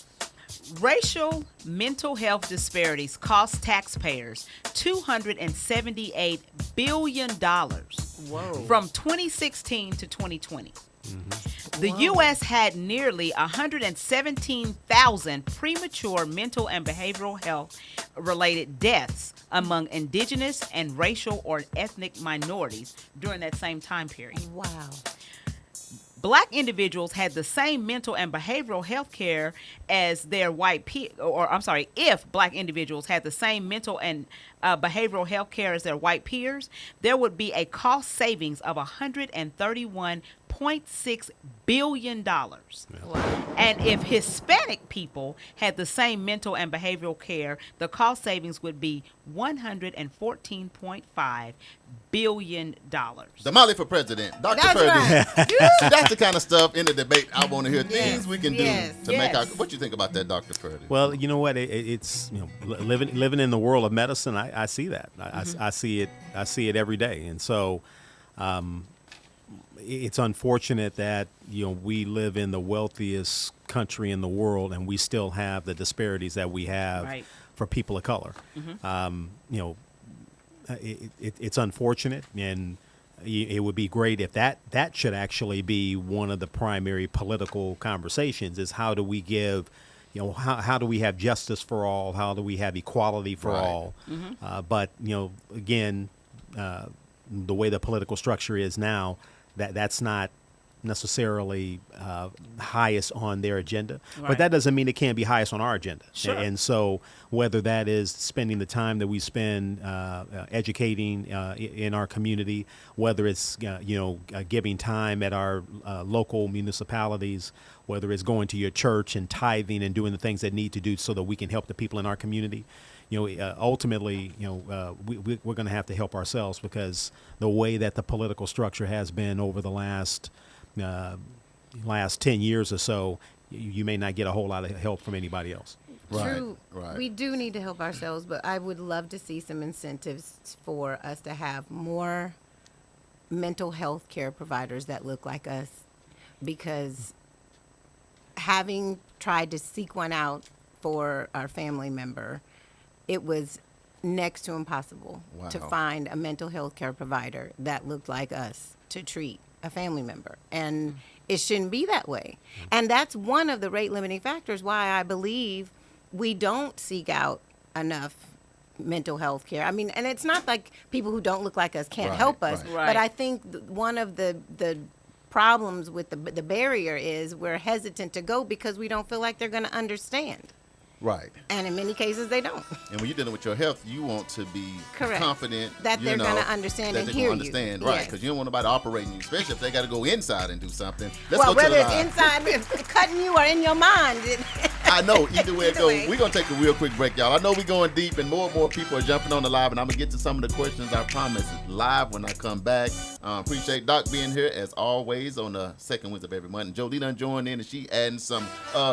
Racial mental health disparities cost taxpayers $278 billion from 2016 to 2020. The U.S. had nearly 117,000 premature mental and behavioral health related deaths among indigenous and racial or ethnic minorities during that same time period. wow. Black individuals had the same mental and behavioral health care as their white if black individuals had the same mental and behavioral health care as their white peers, there would be a cost savings of $131.6 billion. And if Hispanic people had the same mental and behavioral care, the cost savings would be $114.5 billion. Damali for president. Dr. That's Purdy. right. That's the kind of stuff in the debate I want to hear. Things we can do Yes. to make our. Yes. What you think about that, Dr. Purdy? Well, you know what? It's living in the world of medicine. I see that. I see it. I see it every day. And so, it's unfortunate that we live in the wealthiest country in the world, and we still have the disparities that we have Right. for people of color. It's unfortunate, and it would be great if that should actually be one of the primary political conversations: is how do we give. How do we have justice for all? How do we have equality for Right. all? But again, the way the political structure is now, that's not necessarily highest on their agenda. Right. But that doesn't mean it can't be highest on our agenda. Sure. And so whether that is spending the time that we spend educating in our community, whether it's giving time at our local municipalities, whether it's going to your church and tithing and doing the things that need to do so that we can help the people in our community. Ultimately, we're going to have to help ourselves, because the way that the political structure has been over the last 10 years or so, you may not get a whole lot of help from anybody else. True. Right. We do need to help ourselves, but I would love to see some incentives for us to have more mental health care providers that look like us, because having tried to seek one out for our family member, it was next to impossible to Wow. find a mental health care provider that looked like us to treat a family member. And it shouldn't be that way. And that's one of the rate limiting factors why I believe we don't seek out enough mental health care. I mean, and it's not like people who don't look like us can't Right, help us, right. Right. but I think one of the problems with the barrier is we're hesitant to go because we don't feel like they're going to understand. Right. And in many cases, they don't. And when you're dealing with your health, you want to be Correct. confident That you they're know, gonna understand that and they're hear gonna you. understand, right? Yes. Because you don't want nobody operating you, especially if they got to go inside and do something. Let's Well, go to whether the it's live. inside cutting you or in your mind. I know. Either way it Either goes, way. we're going to take a real quick break, y'all. I know we're going deep, and more people are jumping on the live, and I'm going to get to some of the questions, I promise, live when I come back. Appreciate Doc being here, as always, on the second Wednesday of every month. And Jodie done joined in, and she adding some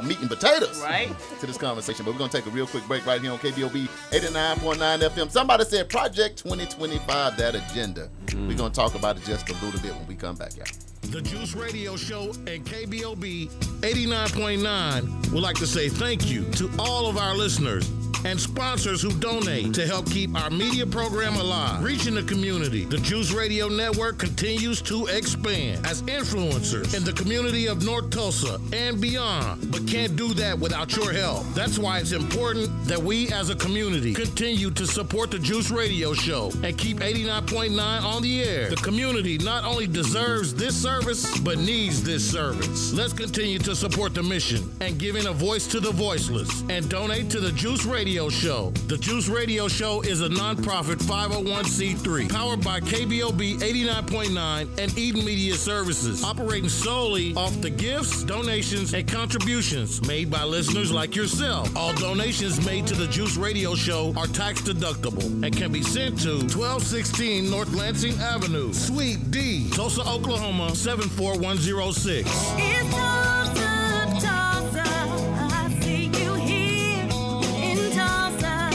meat and potatoes Right. to this conversation. But we're going to take a real quick break right here on KBOB 89.9 FM. Somebody said Project 2025, that agenda. We're going to talk about it just a little bit when we come back, y'all. The Juice Radio Show and KBOB 89.9 would like to say thank you to all of our listeners and sponsors who donate to help keep our media program alive, reaching the community. The Juice Radio Network continues to expand as influencers in the community of North Tulsa and beyond, but can't do that without your help. That's why it's important that we as a community continue to support the Juice Radio Show and keep 89.9 on the air. The community not only deserves this service, but needs this service. Let's continue to support the mission and giving a voice to the voiceless and donate to the Juice Radio Show. The Juice Radio Show is a nonprofit 501c3 powered by KBOB 89.9 and Eden Media Services, operating solely off the gifts, donations, and contributions made by listeners like yourself. All donations made to the Juice Radio Show are tax deductible and can be sent to 1216 North Lansing Avenue, Suite D, Tulsa, Oklahoma 74106. It's Tulsa, Tulsa. I see you here in Tulsa.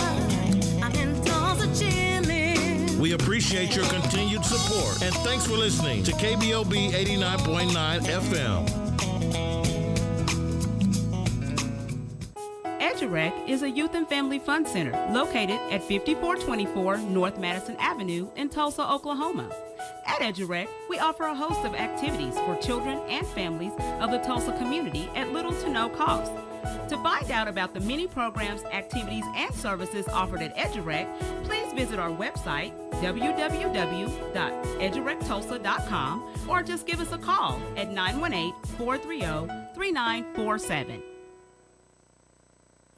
I'm in Tulsa chilling. We appreciate your continued support and thanks for listening to KBOB 89.9 FM. EduRec is a youth and family fun center located at 5424 North Madison Avenue in Tulsa, Oklahoma. At EduRec, we offer a host of activities for children and families of the Tulsa community at little to no cost. To find out about the many programs, activities, and services offered at EduRec, please visit our website, www.edurectulsa.com, or just give us a call at 918-430-3947.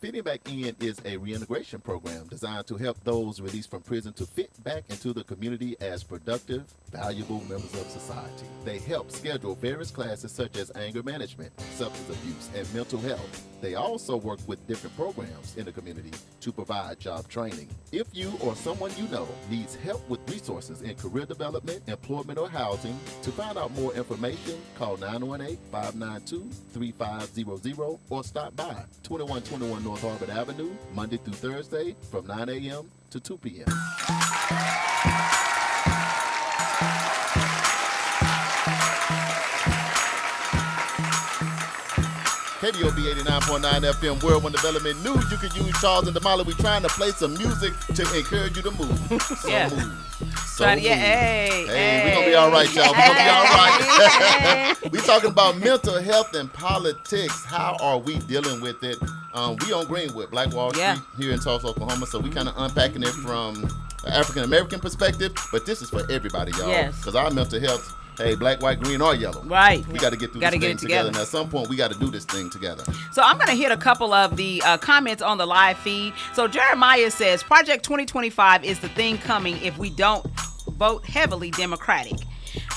Fitting Back In is a reintegration program designed to help those released from prison to fit back into the community as productive, valuable members of society. They help schedule various classes such as anger management, substance abuse, and mental health. They also work with different programs in the community to provide job training. If you or someone you know needs help with resources in career development, employment, or housing, to find out more information, call 918-592-3500 or stop by 2121 North Harper Avenue, Monday through Thursday from 9 a.m. to 2 p.m. KBOB 89.9 FM, World Development News. You can use Charles and Damali. We're trying to play some music to encourage you to move. So Yeah. move. So Trying to- move. yeah, hey, We're going to be all right, y'all. We're going to be all right. We're talking about mental health and politics. How are we dealing with it? We on Greenwood, Black Wall Yeah. Street here in Tulsa, Oklahoma. So we kind of unpacking it from an African-American perspective. But this is for everybody, y'all. Yes. Because our mental health, hey, black, white, green, or yellow. Right. We got to get through Gotta this get thing it together. And at some point, we got to do this thing together. So I'm going to hit a couple of the comments on the live feed. So Jeremiah says, Project 2025 is the thing coming if we don't vote heavily Democratic.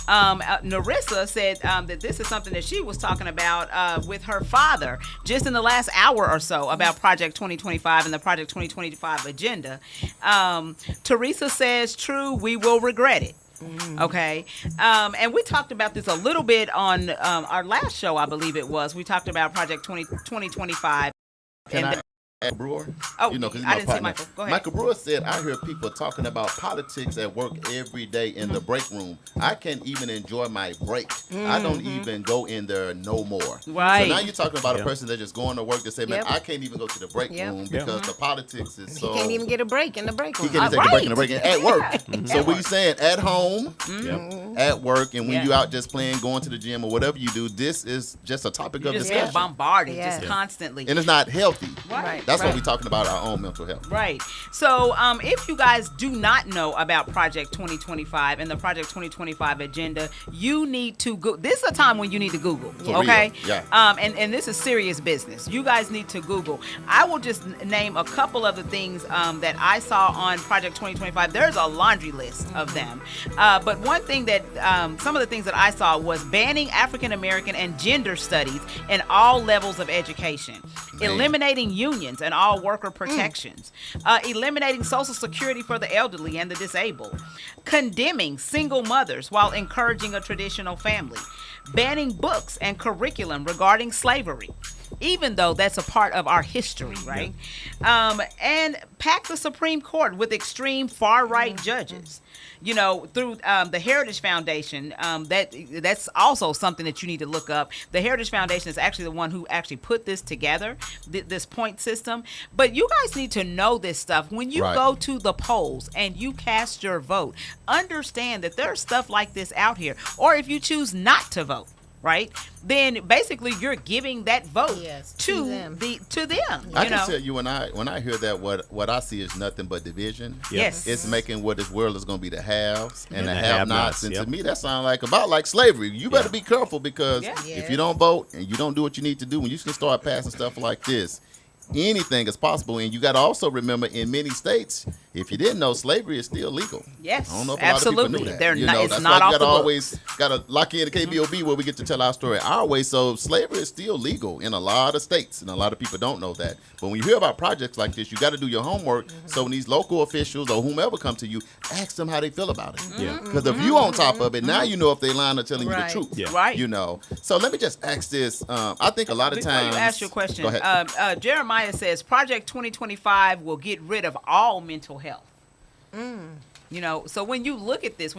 Narissa said that this is something that she was talking about with her father just in the last hour or so about Project 2025 and the Project 2025 agenda. Teresa says, true, we will regret it. Okay. And we talked about this a little bit on our last show, I believe it was. We talked about Project 2025. Can I add Brewer? Oh, 'cause he's I my didn't see partner. Michael. Go ahead. Michael Brewer said, I hear people talking about politics at work every day in the break room. I can't even enjoy my break. I don't even go in there no more. Right. So now you're talking about a Yep. person that just going to work to say, man, Yep. I can't even go to the break Yep. room because the politics is so... He can't even get a break in the break He room. can't even take a break in the Right. break at work. So we saying at home, Yep. at work, and when Yeah. you out just playing, going to the gym or whatever you do, this is just a topic You of just discussion. get bombarded Yeah. just constantly. And it's not healthy. Right. That's That's right. what we're talking about, our own mental health. Right. So, if you guys do not know about Project 2025 and the Project 2025 agenda, you need to go. This is a time when you need to Google. For Okay. real, yeah. And this is serious business. You guys need to Google. I will just name a couple of the things that I saw on Project 2025. There's a laundry list of them. But one thing that some of the things that I saw was banning African American and gender studies in all levels of education, eliminating unions and all worker protections, eliminating Social Security for the elderly and the disabled, condemning single mothers while encouraging a traditional family, banning books and curriculum regarding slavery, even though that's a part of our history, right? And pack the Supreme Court with extreme far-right judges. You know, through the Heritage Foundation, that's also something that you need to look up. The Heritage Foundation is actually the one who actually put this together, this point system. But you guys need to know this stuff. When you go to the polls and you cast your vote, understand that there's stuff like this out here. Or if you choose not to vote, right, then basically you're giving that vote to them. I can tell you when I hear that, what I see is nothing but division. Yes. It's making what this world is going to be the haves and the have-nots. And to me, that sounds like slavery. You better be careful, because if you don't vote and you don't do what you need to do, when you can start passing stuff like this, anything is possible. And you got to also remember, in many states, if you didn't know, slavery is still legal. Yes, I don't know if absolutely. a lot of people knew that. They're you not, know, it's that's not why off you the always got to lock in the KBOB where we get to tell our story our way. So slavery is still legal in a lot of states, and a lot of people don't know that. But when you hear about projects like this, you got to do your homework. So when these local officials or whomever come to you, ask them how they feel about it. Yeah. Because if you on top of it, now you know if they lying or telling you the Right. truth. Yeah. Right. You know. So let me just ask this. I think a lot of Before times. you ask your question, Go ahead. Jeremiah says Project 2025 will get rid of all mental health. You know, so when you look at this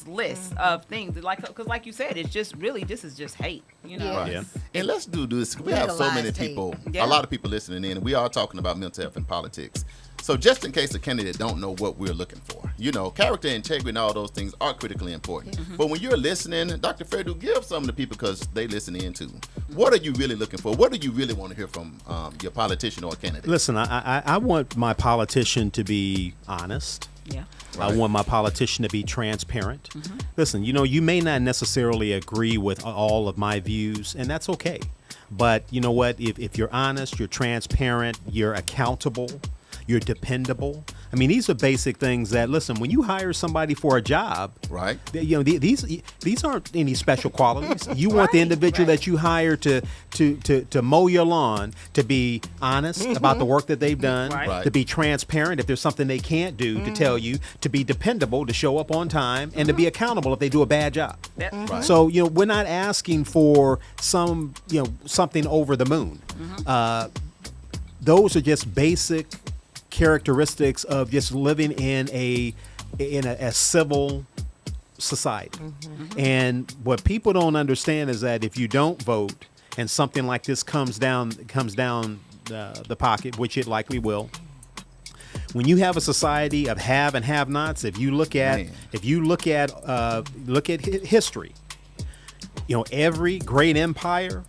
list of things, because like you said, it's just really, this is just hate. You know. Right. Yeah. And let's do this. We have so many Legalized hate. people, Yeah. a lot of people listening in, and we are talking about mental health and politics. So just in case a candidate don't know what we're looking for, you know, character, integrity, and all those things are critically important. But when you're listening, Dr. Fredu, give some of the people, because they listen in too. What are you really looking for? What do you really want to hear from your politician or candidate? Listen, I want my politician to be honest. Yeah. I want my politician to be transparent. Listen, you know, you may not necessarily agree with all of my views, and that's okay. But you know what? If you're honest, you're transparent, you're accountable, you're dependable. I mean, these are basic things that, listen, when you hire somebody for a job, Right. you know, these aren't any special qualities. You want the individual that you hire to mow your lawn to be honest about the work that they've done, Right. to be transparent if there's something they can't do, to tell you, to be dependable, to show up on time, and to be accountable if they do a bad job. Right. So, you know, we're not asking for something over the moon. Those are just basic characteristics of just living in a civil society. And what people don't understand is that if you don't vote and something like this comes down the pocket, which it likely will, when you have a society of have and have-nots, if you look at history, you know, every great empire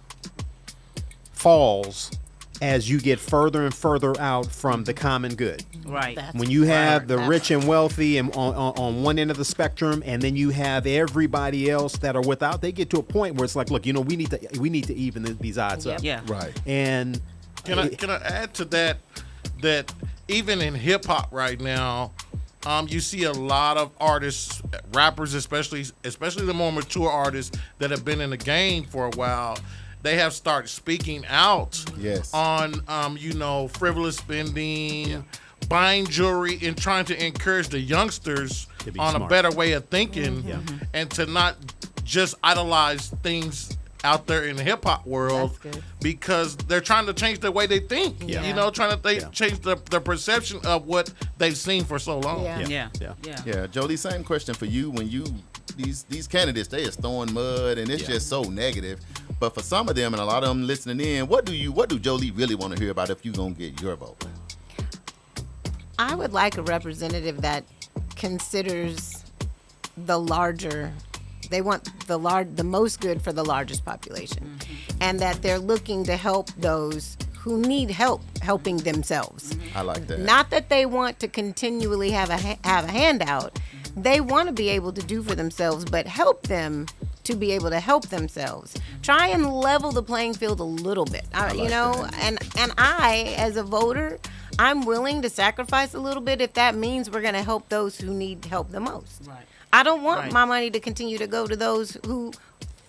falls as you get further and further out from the common good. Right. When you have the rich and wealthy and on one end of the spectrum, and then you have everybody else that are without, they get to a point where it's like, look, you know, we need to even these odds up. Yeah. Right. And Can I add to that even in hip hop right now, you see a lot of artists, rappers especially the more mature artists that have been in the game for a while. They have started speaking out on, frivolous spending, buying jewelry, and trying to encourage the youngsters on smart. a better way of thinking and to not just idolize things out there in the hip hop world, because they're trying to change the way they think. Yeah. You know, change the perception of what they've seen for so long. Yeah. Jolie, same question for you. When these candidates, they is throwing mud, and it's just so negative. But for some of them, and a lot of them listening in, what do Jolie really want to hear about if you're gonna get your vote? I would like a representative that considers the larger. They want the most good for the largest population, and that they're looking to help those who need help helping themselves. I like that. Not that they want to continually have a handout. They want to be able to do for themselves, but help them to be able to help themselves. Try and level the playing field a little bit. You know, and I, as a voter, I'm willing to sacrifice a little bit if that means we're going to help those who need help the most. Right. I don't want my money to continue to go to those who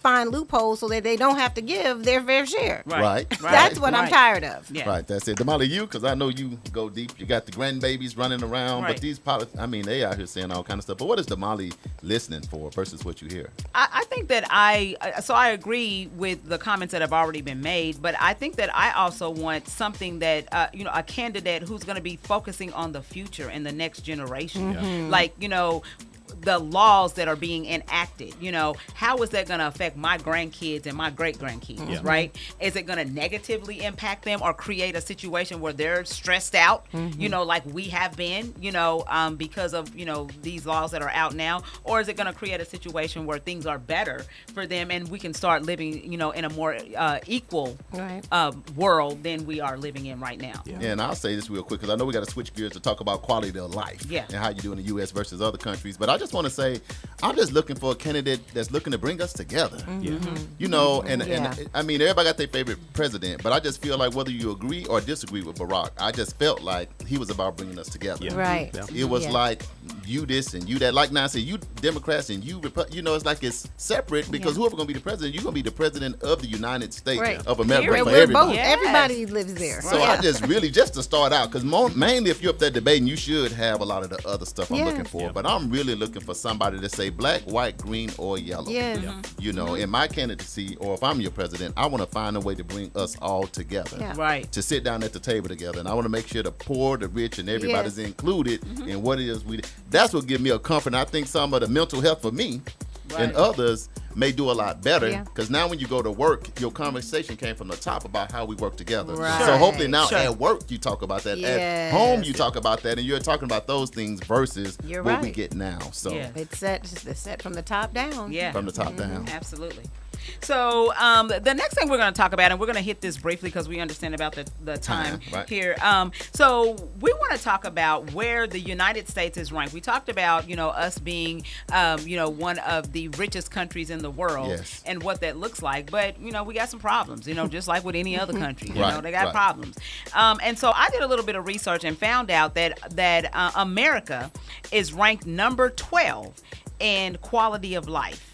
find loopholes so that they don't have to give their fair share. Right. That's what I'm tired of. Yeah. Right, that's it. Damali, you, because I know you go deep. You got the grandbabies running around, Right. but these they out here saying all kind of stuff. But what is Damali listening for versus what you hear? I think that I agree with the comments that have already been made, but I think that I also want something that, a candidate who's going to be focusing on the future and the next generation. Mm-hmm. Like, the laws that are being enacted, how is that going to affect my grandkids and my great grandkids, right? Is it going to negatively impact them or create a situation where they're stressed out, like we have been, because of, these laws that are out now? Or is it going to create a situation where things are better for them and we can start living, in a more equal world than we are living in right now? Yeah, and I'll say this real quick because I know we got to switch gears to talk about quality of life and how you do in the U.S. versus other countries. But I just want to say, I'm just looking for a candidate that's looking to bring us together. And I mean, everybody got their favorite president, but I just feel like whether you agree or disagree with Barack, I just felt like he was about bringing us together. Right. It was like you this and you that. Like now I say, you Democrats and you, it's like it's separate because whoever going to be the president, you're going to be the president of the United States of America We're for everybody. both. Everybody lives there. So I just really, just to start out, because mainly if you're up there debating, you should have a lot of the other stuff I'm looking for. But I'm really looking for somebody to say black, white, green, or yellow. In my candidacy, or if I'm your president, I want to find a way to bring us all together. Right. To sit down at the table together. And I want to make sure the poor, the rich, and everybody's included in what it is that's what gives me a comfort. And I think some of the mental health for me and others may do a lot better because now when you go to work, your conversation came from the top about how we work together. So hopefully now at work you talk about that. At home you talk about that, and you're talking about those things versus what we get now. So it's set from the top down. From the top down. Absolutely. So the next thing we're going to talk about, and we're going to hit this briefly because we understand about the time here. So we want to talk about where the United States is ranked. We talked about, us being, one of the richest countries in the world and what that looks like. But, we got some problems, just like with any other country. They got problems. And so I did a little bit of research and found out that America is ranked number 12 in quality of life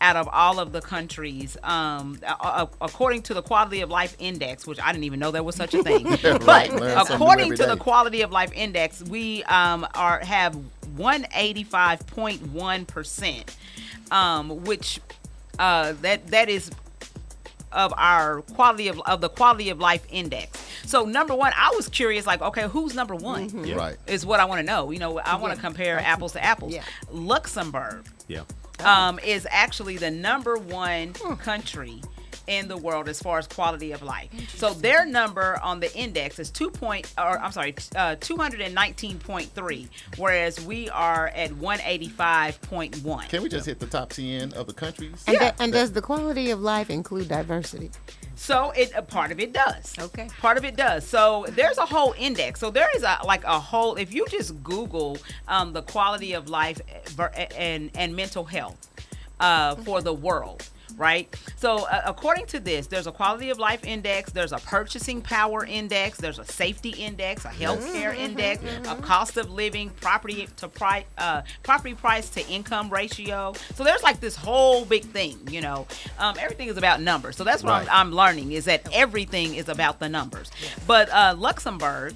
out of all of the countries, according to the Quality of Life Index, which I didn't even know there was such a thing. But according to the Quality of Life Index, we have 185.1%, which that is of our quality of the Quality of Life Index. So number one, I was curious, like, okay, who's number one? Right. Is what I want to know. I want to compare apples to apples. Luxembourg. Is actually the number one country in the world as far as quality of life. So their number on the index is 219.3, whereas we are at 185.1. Can we just hit the top 10 of the countries? And does the quality of life include diversity? So part of it does. Okay. Part of it does. So there's a whole index. So there is a whole, if you just Google the quality of life and mental health for the world, right? So according to this, there's a quality of life index, there's a purchasing power index, there's a safety index, a healthcare index, a cost of living, property price to income ratio. So there's like this whole big thing, everything is about numbers. So that's what I'm learning, is that everything is about the numbers. But Luxembourg,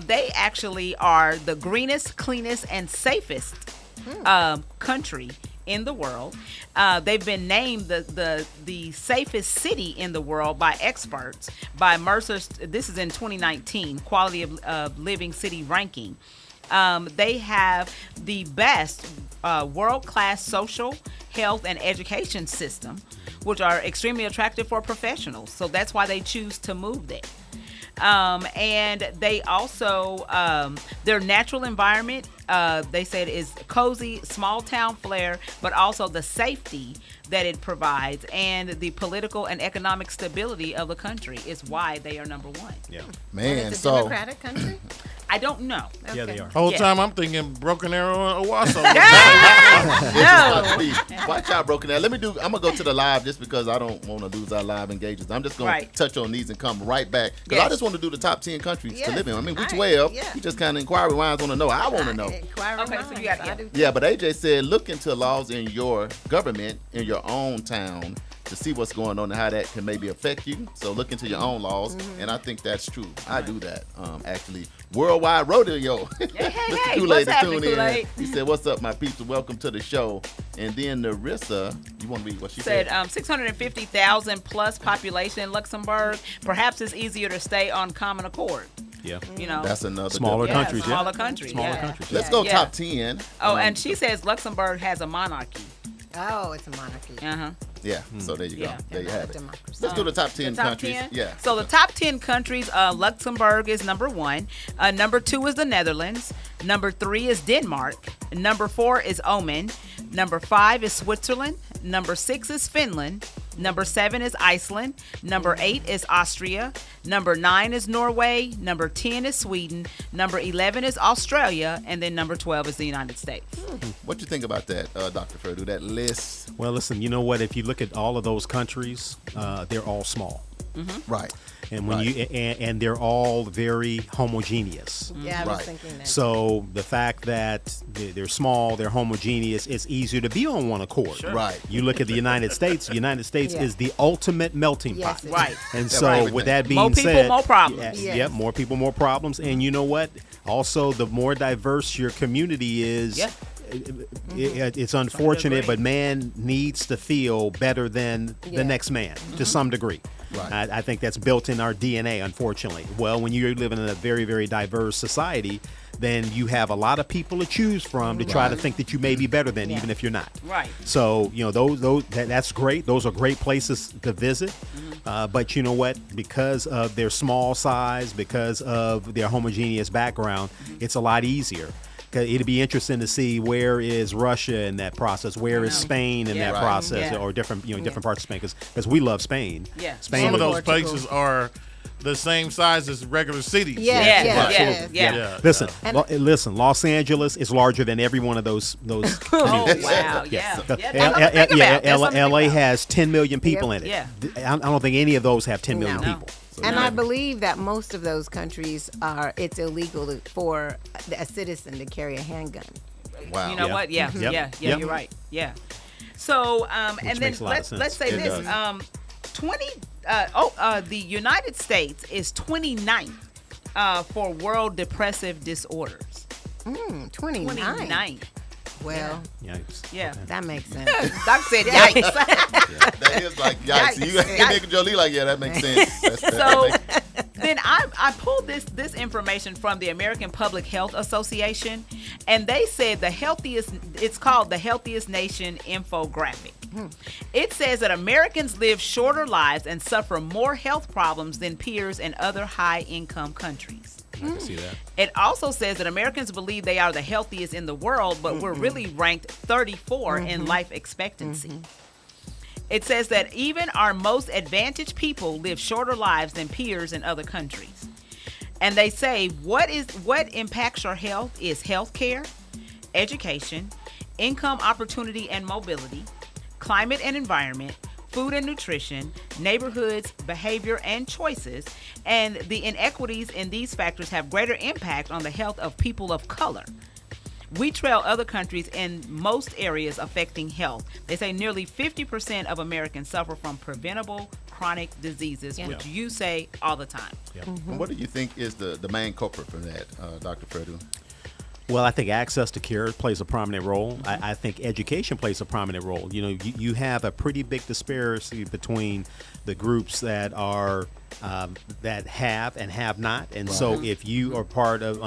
they actually are the greenest, cleanest, and safest country in the world. They've been named the safest city in the world by experts, by Mercer's, this is in 2019, Quality of Living City Ranking. They have the best world-class social, health, and education system, which are extremely attractive for professionals. So that's why they choose to move there. And they also, their natural environment they said is cozy, small town flair, but also the safety that it provides and the political and economic stability of the country is why they are number one. Yeah. Man, It's a so democratic country. I don't know. Yeah, they Okay. are. Whole Yeah. time I'm thinking Broken Arrow and Owasso. watch out, Broken Arrow. I'm gonna go to the live just because I don't want to lose our live engagements. I'm just gonna Right. touch on these and come right back because I Yes. just want to do the top 10 countries to Yes. live in. I mean, we All right. 12. Yeah. We just kind of inquiry minds want to know. I want to know. Inquiring Okay, so you got- minds, I yeah. do. Yeah, but AJ said look into laws in your government in your own town to see what's going on and how that can maybe affect you. So look into your own laws, Mm-hmm. and I think that's true. I do that. Actually, Worldwide Rodeo. Hey, Mr. hey, Kool-Aid what's to happening, tune in. Kool-Aid? He said, "What's up, my people? Welcome to the show." And then Narissa, you want to read what she Said said? 650,000 plus population in Luxembourg. Perhaps it's easier to stay on common accord. Yeah. You know, That's another Smaller difference. countries, smaller yeah. countries. Smaller yeah. countries. Let's go Yeah. top 10. Oh, and she says Luxembourg has a monarchy. Oh, it's a monarchy. Uh-huh. Yeah, so there you go. Yeah. There you have it. Democracy. Let's do the top 10 The top countries. 10? Yeah. So the top 10 countries, Luxembourg is number 1. Number 2 is the Netherlands. Number 3 is Denmark. Number 4 is Oman. Number 5 is Switzerland. Number 6 is Finland. Number 7 is Iceland. Number 8 is Austria. Number 9 is Norway. Number 10 is Sweden. Number 11 is Australia. And then number 12 is the United States. What you think about that, Dr. Ferdu, that list? Well, listen, you know what? If you look at all of those countries, they're all small. Right. And when Right. and they're all very homogeneous. Yeah, I was Right. thinking that. So the fact that they're small, they're homogeneous, it's easier to be on one accord. Right. You look at the United States. The United States Yeah. is the ultimate melting Yes, pot. it is. Right. And Yeah, so, right. with that being More people, said, more problems. Yeah, Yes. yeah, more people, more problems. And you know what? Also, the more diverse your community is, Yeah. it's unfortunate, agree. but man needs to feel better than Yeah. the next man to some degree. Right. I think that's built in our DNA, unfortunately. Well, when you're living in a very, very diverse society, then you have a lot of people to choose from to try to think that you may be better than, Yeah. even if you're not. Right. So, that's great. Those are great places to visit. But you know what? Because of their small size, because of their homogeneous background, it's a lot easier. 'Cause it'd be interesting to see where is Russia in that process, where is Spain in Yeah. that Right. process, Yeah. or different different parts of Spain, because we love Spain. Yeah. Spain. Some of was- those Portugal. places are the same size as regular cities. Yes, Yeah, yes, yeah, yes. yeah. Yeah. Listen, And- listen. Los Angeles is larger than every one of those Oh, communities. wow. Yeah. So, Yeah, that's something to think about. That's something to LA think about. has 10 million people Yep. in it. Yeah. I don't think any of those have 10 million No. people. And I believe that most of those countries it's illegal for a citizen to carry a handgun. Wow. You know Yeah. what? Yeah, Yep. yeah, Yep. You're right. Yeah. So, and then makes a lot of let's say sense. It this: does. 20. The United States is 29th for World Depressive Disorders. 29. 29th. Well, Yikes. Yeah. Okay. that makes sense. Doc said, "Yikes." That is like, yikes. You got Yikes. Nick Jolie like, yeah, that makes sense. So then I pulled this information from the American Public Health Association, and they said it's called the Healthiest Nation infographic. It says that Americans live shorter lives and suffer more health problems than peers in other high-income countries. I can see that. It also says that Americans believe they are the healthiest in the world, but we're really ranked 34 in life expectancy. It says that even our most advantaged people live shorter lives than peers in other countries. And they say what impacts your health is health care, education, income opportunity and mobility, climate and environment, food and nutrition, neighborhoods, behavior and choices, and the inequities in these factors have greater impact on the health of people of color. We trail other countries in most areas affecting health. They say nearly 50% of Americans suffer from preventable chronic diseases, which you say all the time. And what do you think is the main culprit for that, Dr. Ferdu? Well, I think access to care plays a prominent role. I think education plays a prominent role. You have a pretty big disparity between the groups that are that have and have not. And so if you are part of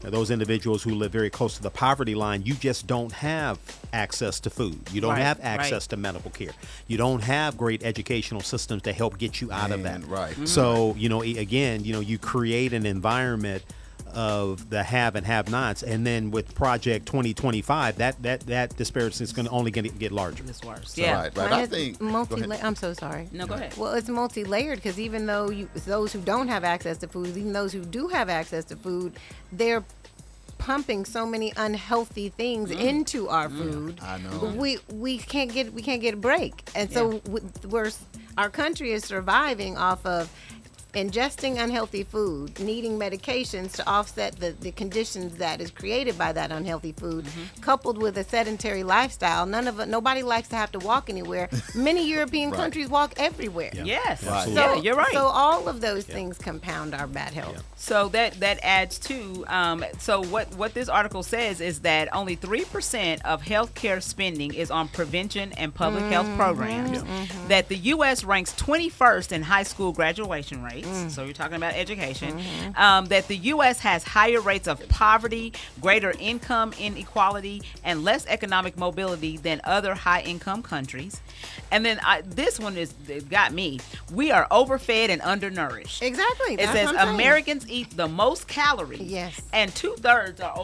those individuals who live very close to the poverty line, you just don't have access to food. You don't have access to medical care. You don't have great educational systems to help get you out of that. Right. So, again, you create an environment of the have and have-nots, and then with Project 2025, that disparity is going to only get larger. It's worse. So, right. Mine I is think. I'm so sorry. No, go ahead. Well, it's multi-layered because even though those who don't have access to food, even those who do have access to food, they're pumping so many unhealthy things into our food. I know. We can't get a break, and so our country is surviving off of ingesting unhealthy food, needing medications to offset the conditions that is created by that unhealthy food, coupled with a sedentary lifestyle. Nobody likes to have to walk anywhere. Many European countries walk everywhere. Yeah. Yes. Right. So, So you're right. So all of those things compound our bad health. Yeah. So that adds to so what this article says is that only 3% of healthcare spending is on prevention and public health programs. That the U.S. ranks 21st in high school graduation rates. So you're talking about education. That the U.S. has higher rates of poverty, greater income inequality, and less economic mobility than other high-income countries. And then this one it got me. We are overfed and undernourished. Exactly. It That's says what I'm saying. Americans eat the most calories. Yes. And 2/3 are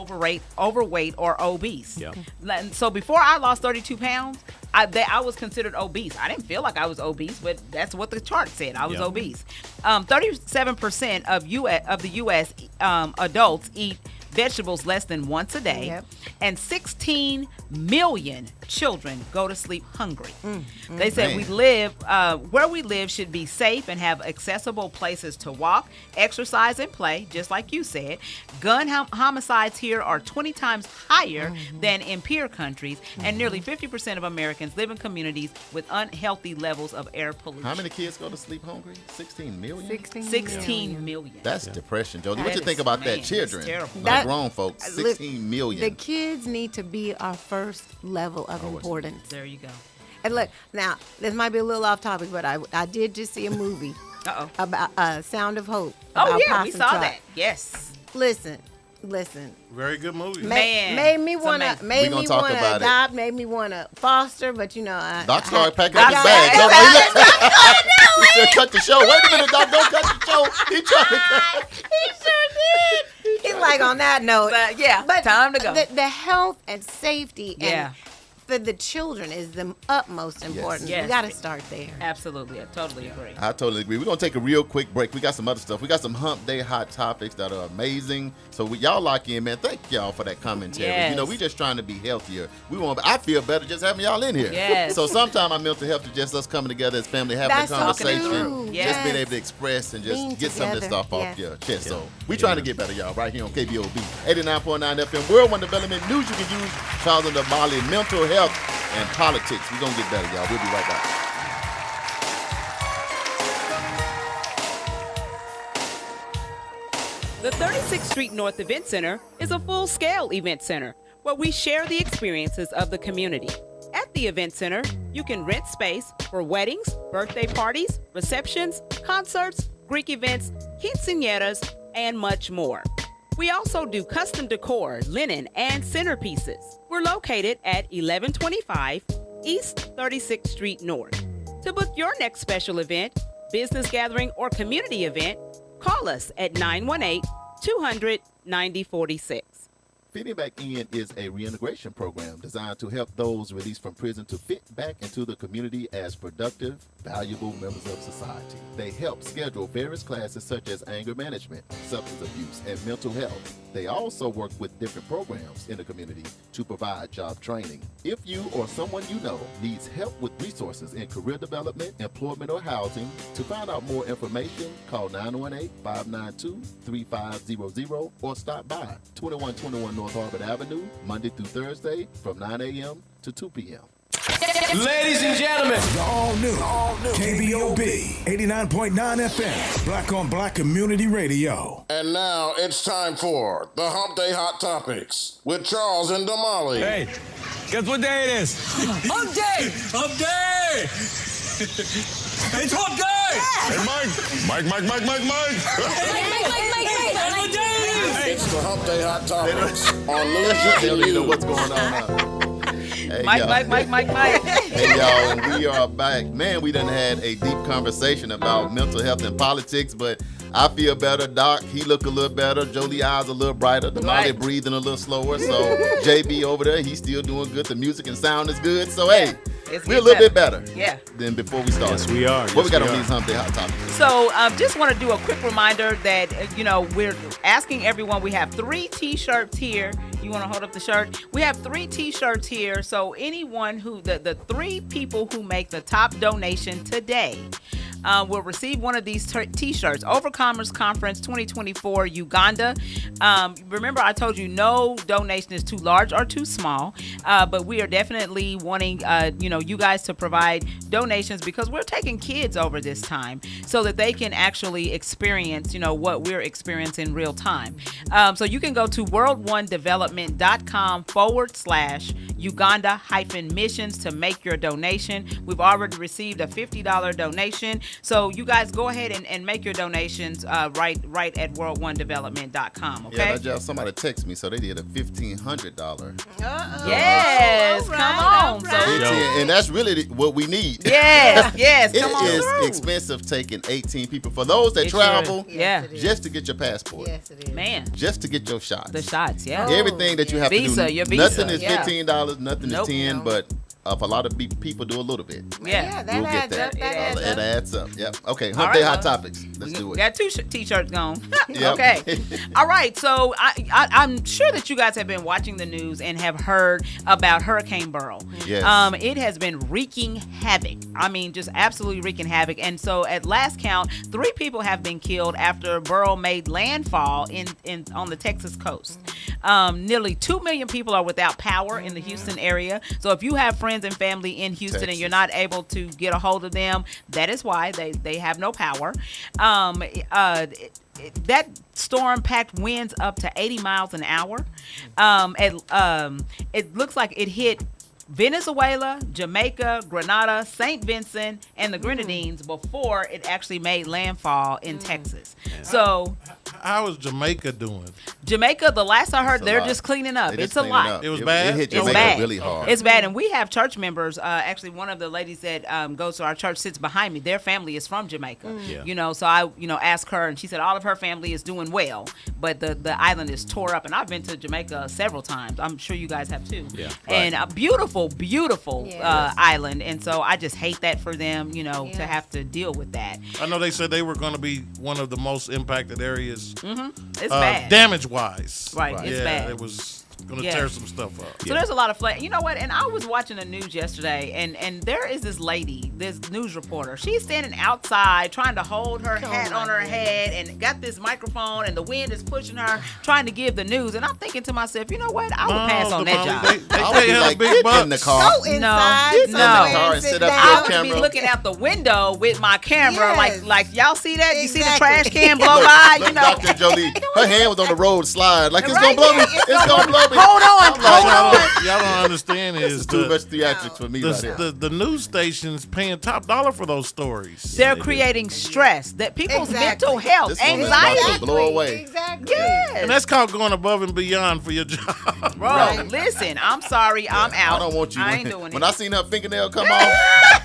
overweight or obese. Yeah. And so before I lost 32 pounds, I was considered obese. I didn't feel like I was obese, but that's what the chart said. I was Yeah. obese. 37% of the U.S. Adults eat vegetables less than once a day, Yep. and 16 million children go to sleep hungry. They said Man. where we live should be safe and have accessible places to walk, exercise, and play, just like you said. Gun homicides here are 20 times higher than in peer countries, and nearly 50% of Americans live in communities with unhealthy levels of air pollution. How many kids go to sleep hungry? 16 million? 16 million. That's depression, Jody. What That you think is- about man, that? that's Children, terrible. not grown folks. Look, 16 million. The kids need to be our first level of importance. There you go. And look, now this might be a little off topic, but I did just see a movie Uh-oh. about Sound of Hope. Oh, about yeah, we Possum saw Trot. that. Yes. Listen. Very good movie. Man, Made me it's wanna amazing. We made gonna me talk wanna about it. adopt, made me wanna foster, but Doc started packing I up his got- bag. I Jody, got- he said, cut the show. Wait a minute, Doc. Don't cut the show. He trying to cut. He sure did. He's like, on that note. But, yeah, time to go. The health and safety Yeah. and for the children is the utmost important. Yes. We got to start there. Absolutely. I totally agree. I totally agree. We're going to take a real quick break. We got some other stuff. We got some hump day hot topics that are amazing. So y'all lock in, man. Thank y'all for that commentary. Yes. You know, we just trying to be healthier. I feel better just having y'all in here. Yes. So sometimes our mental health is just us coming together as family, having That's a so conversation. true. Just being Yes. able to express and just Being get some of this together. stuff off Yes. your chest. So we trying to get better, y'all, right here on KBOB 89.9 FM. World One Development News you can use. Charles and Damali, mental health and politics. We're going to get better, y'all. We'll be right back. The 36th Street North Event Center is a full-scale event center where we share the experiences of the community. At the event center, you can rent space for weddings, birthday parties, receptions, concerts, Greek events, quinceañeras, and much more. We also do custom decor, linen, and centerpieces. We're located at 1125 East 36th Street North. To book your next special event, business gathering, or community event, call us at 918-200-9046. Fitting Back In is a reintegration program designed to help those released from prison to fit back into the community as productive, valuable members of society. They help schedule various classes such as anger management, substance abuse, and mental health. They also work with different programs in the community to provide job training. If you or someone you know needs help with resources in career development, employment, or housing, to find out more information, call 918-592-3500 or stop by 2121 North Harper Avenue, Monday through Thursday from 9 a.m. to 2 p.m. Ladies and gentlemen, the all new KBOB 89.9 FM, Black on Black Community Radio. And now it's time for the Hump Day Hot Topics with Charles and Damali. Hey, guess what day it is? Hump Day! Hump Day! It's Hump Day! Hey, Mike! It's the Hump Day Hot Topics on News You They don't Can even know Use. what's going on now. Hey, Mike. Hey, y'all, and we are back. Man, we done had a deep conversation about mental health and politics, but I feel better. Doc, he look a little better. Jolie eyes a little brighter. Damali Right. breathing a little slower. So JB over there, he's still doing good. The music and sound is good. So hey, It's we're a getting little bit better Yeah. than before we started. Yes, we are. What we Yes, got we on are. these Hump Day Hot Topics? So just want to do a quick reminder that, we're asking everyone. We have 3 T-shirts here. You want to hold up the shirt? We have 3 T-shirts here. So anyone who, the 3 people who make the top donation today will receive one of these T-shirts. Overcomers Conference 2024 Uganda. Remember, I told you no donation is too large or too small, but we are definitely wanting, you guys to provide donations because we're taking kids over this time so that they can actually experience, what we're experiencing in real time. So you can go to world1development.com/Uganda-missions to make your donation. We've already received a $50 donation. So you guys go ahead and make your donations right at world1development.com, okay? Yeah, just somebody text me, so they did a $1,500. Yes, All right, come all on. right. So, And that's really what we need. yes, It come on is through. expensive taking 18 people. For those that It travel, should. Yeah. Yes, it is. just to get your passport, Yes, it is. Man, just to get your shots. the shots, yeah. Everything that you have Visa, to do. your visa, Nothing is yeah. $15, nothing Nope. is 10, No. but if a lot of people do a little bit, Yeah. that we'll get adds that. up. That adds It up. adds up. Yep. Okay. All Hump right, Day well, Hot Topics. Let's do it. Got 2 T-shirts gone. Yep. Okay. All right. So I'm sure that you guys have been watching the news and have heard about Hurricane Beryl. Yes. It has been wreaking havoc. I mean, just absolutely wreaking havoc. And so at last count, 3 people have been killed after Beryl made landfall on the Texas coast. Nearly 2 million people are without power in the Houston area. So if you have friends and family in Houston and Texas. you're not able to get a hold of them, that is why they have no power. That storm packed winds up to 80 miles an hour. It looks like it hit Venezuela, Jamaica, Grenada, St. Vincent, and the Grenadines before it actually made landfall in Texas. So How is Jamaica doing? Jamaica, the last I heard, It's a they're lot. just cleaning up. They It's just a cleaning lot. up. It was bad? It hit It's Jamaica bad. really hard. It's bad, and we have church members. Actually, one of the ladies that goes to our church sits behind me. Their family is from Jamaica. Yeah. So I asked her, and she said all of her family is doing well, but the island is tore up. And I've been to Jamaica several times. I'm sure you guys have too. Yeah. And a beautiful, beautiful Yes. island. And so I just hate that for them. To Yes. have to deal with that. I know they said they were going to be one of the most impacted areas It's bad. damage-wise. Right, it's bad. It was going to Yeah. tear some stuff up. So there's a lot of flood. You know what? And I was watching the news yesterday, and there is this lady, this news reporter. She's standing outside trying to hold her hat on her head and got this microphone, and the wind is pushing her, trying to give the news. And I'm thinking to myself, you know what? I would pass on that job. They I would pay be her like, big get bucks. in the car. Go inside. No. somewhere In the car and and sit sit up down. there. I would camera. be looking out the window with my camera, Yes. like y'all see that? You see the Exactly. trash can blow by? Look, You know. Dr. Jolie, her hand was on the road slide. Like, it's Right. going to blow me. It's going to blow me. Hold on, I'm like, hold on. Y'all don't understand This is is too much theatrics for me right here. the news stations paying top dollar for those stories. They're creating stress that people's Exactly. mental health, This woman's about anxiety. to blow away. Exactly. Yes. And that's called going above and beyond for your job. Bro, Right. listen, I'm sorry, I'm out. I don't want you. I ain't doing When it. I seen her fingernail come off,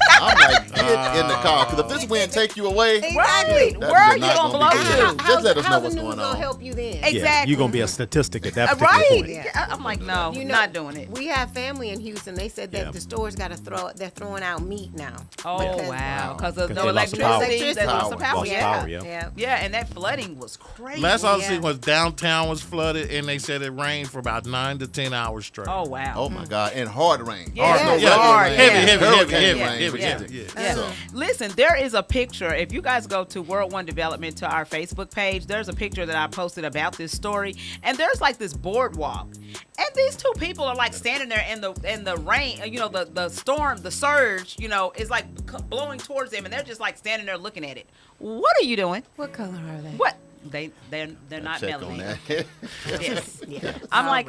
I'm like, get in the car. Because if this wind take you away, Right. That Where is are you not gonna blow gonna be good. to? Just let us know How's what's the news going gonna on. help you then? Exactly. Yeah, you're gonna be a statistic at that particular Right. point. Yeah, I'm like, no, You know, not doing it. We have family in Houston. They said that Yeah. the stores they're throwing out meat now. Oh, Because- wow. Because of 'Cause no they lost power. electricity. They lost the power. Lost Yeah. power, yeah. Yeah. Yeah, and that flooding was crazy. Last I Yeah. seen was downtown was flooded, and they said it rained for about 9 to 10 hours straight. Oh, wow. Oh my God! And hard rain. Yeah. Hard, no Yeah. regular Hard, rain. yeah. Heavy, heavy, Hurricane heavy, rain, heavy, forget heavy, it. Yeah. So, Listen, there is a picture. If you guys go to World One Development to our Facebook page, there's a picture that I posted about this story, and there's like this boardwalk, and these 2 people are like standing there in the rain. The storm, the surge, is like blowing towards them, and they're just like standing there looking at it. What are you doing? What color are they? What? They're not Check on melanated. that. Yes. Yeah. I'm like,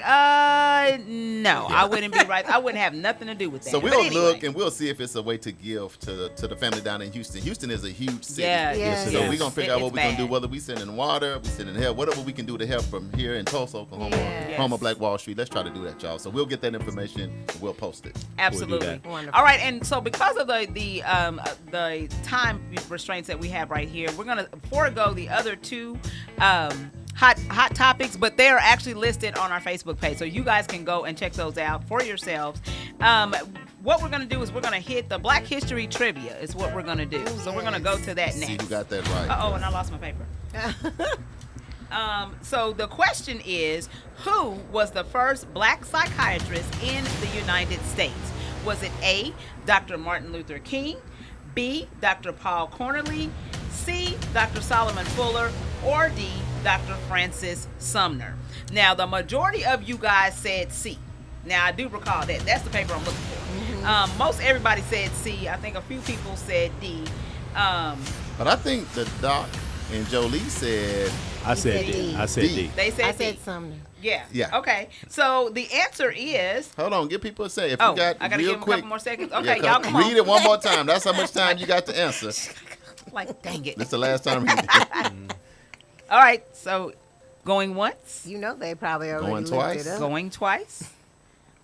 no, I wouldn't be right. I wouldn't have nothing to do with that. So But we'll anyway. look and we'll see if it's a way to give to the family down in Houston. Houston is a huge city. Yeah, Yes, So yes. we're gonna figure out what It's we're gonna do, bad. whether we send in water, we send in help, whatever we can do to help from here in Tulsa, Oklahoma, Yes. home of Black Wall Street. Let's try to do that, y'all. So we'll get that information and we'll post it. Absolutely. that. Wonderful. All right, and so because of the time restraints that we have right here, we're gonna forego the other two hot topics, but they are actually listed on our Facebook page, so you guys can go and check those out for yourselves. What we're gonna do is we're gonna hit the Black History trivia. Is what we're gonna do. So we're gonna go to that See next. who got that right. Oh, and I lost my paper. So the question is, who was the first black psychiatrist in the United States? Was it A, Dr. Martin Luther King, B, Dr. Paul Cornely, C, Dr. Solomon Fuller, or D, Dr. Francis Sumner? Now, the majority of you guys said C. Now, I do recall that. That's the paper I'm looking for. Most everybody said C. I think a few people said D. But I think the doc and Jolie said I said said D. D. I said D. D. They said I D. said Sumner. Yeah. Yeah. Okay. So the answer is. hold on, give people a say. If Oh, you got I gotta real give them a quick, couple more seconds. yeah, Okay, 'cause y'all come on. read it one more time. That's how much time you got to answer. Like, dang it. That's the last time reading it. All right. So, going once, You know they probably already Going looked twice? it up. going twice.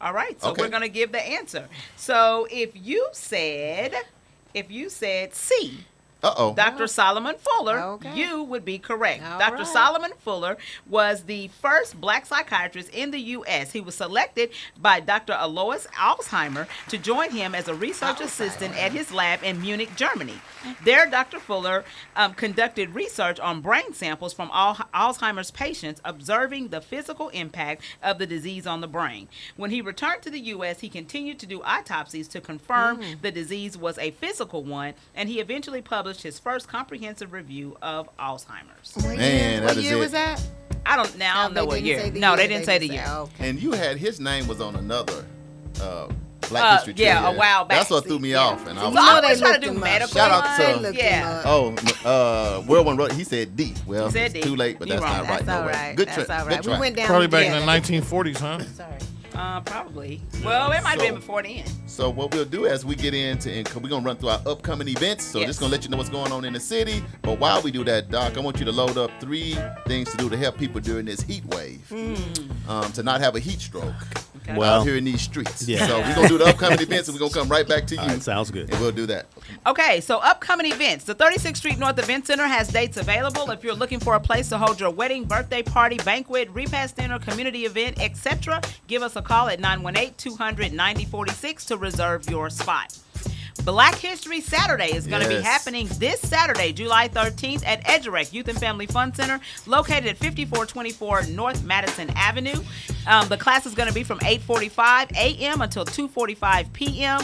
All right. So Okay. we're gonna give the answer. So if you said C, Uh-oh. Dr. Solomon Fuller, Okay. you would be correct. All Dr. right. Solomon Fuller was the first black psychiatrist in the U.S. He was selected by Dr. Alois Alzheimer to join him as a research assistant at his lab in Munich, Germany. There, Dr. Fuller conducted research on brain samples from Alzheimer's patients, observing the physical impact of the disease on the brain. When he returned to the U.S., he continued to do autopsies to confirm the disease was a physical one, and he eventually published his first comprehensive review of Alzheimer's. Man, that What is year it. was that? I don't know they what didn't year. say the No, year, they didn't say the just year. okay. And you had his name was on another Black History yeah, trivia. a while back. That's what threw me off. And I So was You know I like, they always try to looked do him up. medical Shout out ones. to- They looked Yeah. him up. World One wrote. He said D. Well, He said it's D. too late, but You that's wrong. not right. That's No all way. right. Good That's try. all Good right. We try. went down Probably back in together. the 1940s, huh? Sorry. Probably. Well, it might have So- been before then. So what we'll do as we get into, and we're gonna run through our upcoming events. So Yes. just gonna let you know what's going on in the city. But while we do that, Doc, I want you to load up 3 things to do to help people during this heat wave, to not have a heat stroke Okay. Well, out here in these streets. Yeah. So we're gonna do the upcoming events, and we're gonna come right back to you, all right, sounds good. and we'll do that. Okay, so upcoming events. The 36th Street North Event Center has dates available. If you're looking for a place to hold your wedding, birthday party, banquet, repast dinner, community event, etc., give us a call at 918-200-9046 to reserve your spot. Black History Saturday is going to be Yes. happening this Saturday, July 13th at Edgerec Youth and Family Fun Center, located at 5424 North Madison Avenue. The class is going to be from 8:45 a.m. until 2:45 p.m.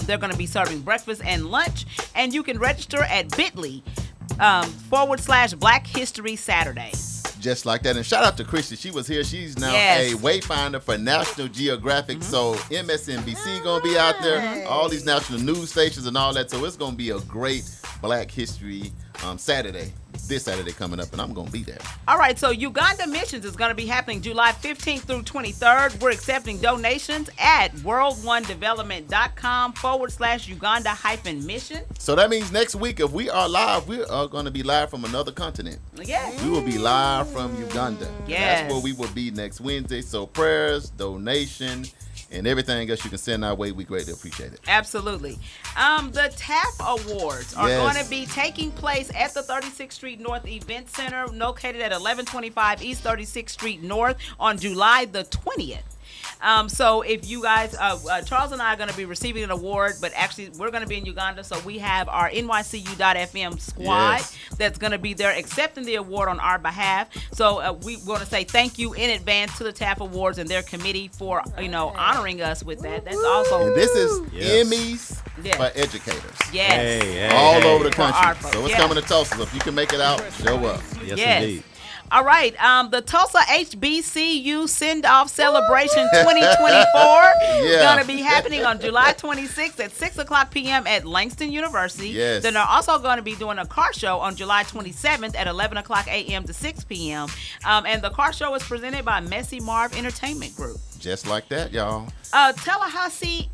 They're going to be serving breakfast and lunch, and you can register at bit.ly/Black History Saturday. Just like that. And shout out to Christy. She was here. She's now Yes. a wayfinder for National Geographic. So MSNBC gonna be out there. All these national news stations and all that. So it's gonna be a great Black History Saturday. This Saturday coming up, and I'm gonna be there. All right, so Uganda Missions is going to be happening July 15th through 23rd. We're accepting donations at worldonedevelopment.com/Uganda-mission. So that means next week, if we are live, we are gonna be live from another continent. Yes. We will be live from Uganda. Yes. That's where we will be next Wednesday. So prayers, donation, and everything else you can send our way. We greatly appreciate it. Absolutely. The TAF Awards are Yes. going to be taking place at the 36th Street North Event Center, located at 1125 East 36th Street North on July the 20th. So if you guys, Charles and I are going to be receiving an award, but actually we're going to be in Uganda, so we have our NYCU.FM squad Yes. that's going to be there accepting the award on our behalf. So we want to say thank you in advance to the TAF Awards and their committee for, honoring us with that. That's also And this is Yes. Emmys Yes. for educators. Yes. Hey, All hey. over the For country. our folks, So it's yeah. coming to Tulsa. So if you can make it out, show up. Yes, Yes. indeed. All right. The Tulsa HBCU Send-Off Celebration 2024 is going to be happening on July 26th at 6 o'clock p.m. at Langston University. Yes. Then they're also going to be doing a car show on July 27th at 11 o'clock a.m. to 6 p.m. And the car show is presented by Messy Marv Entertainment Group. Just like that, y'all. Tallahassee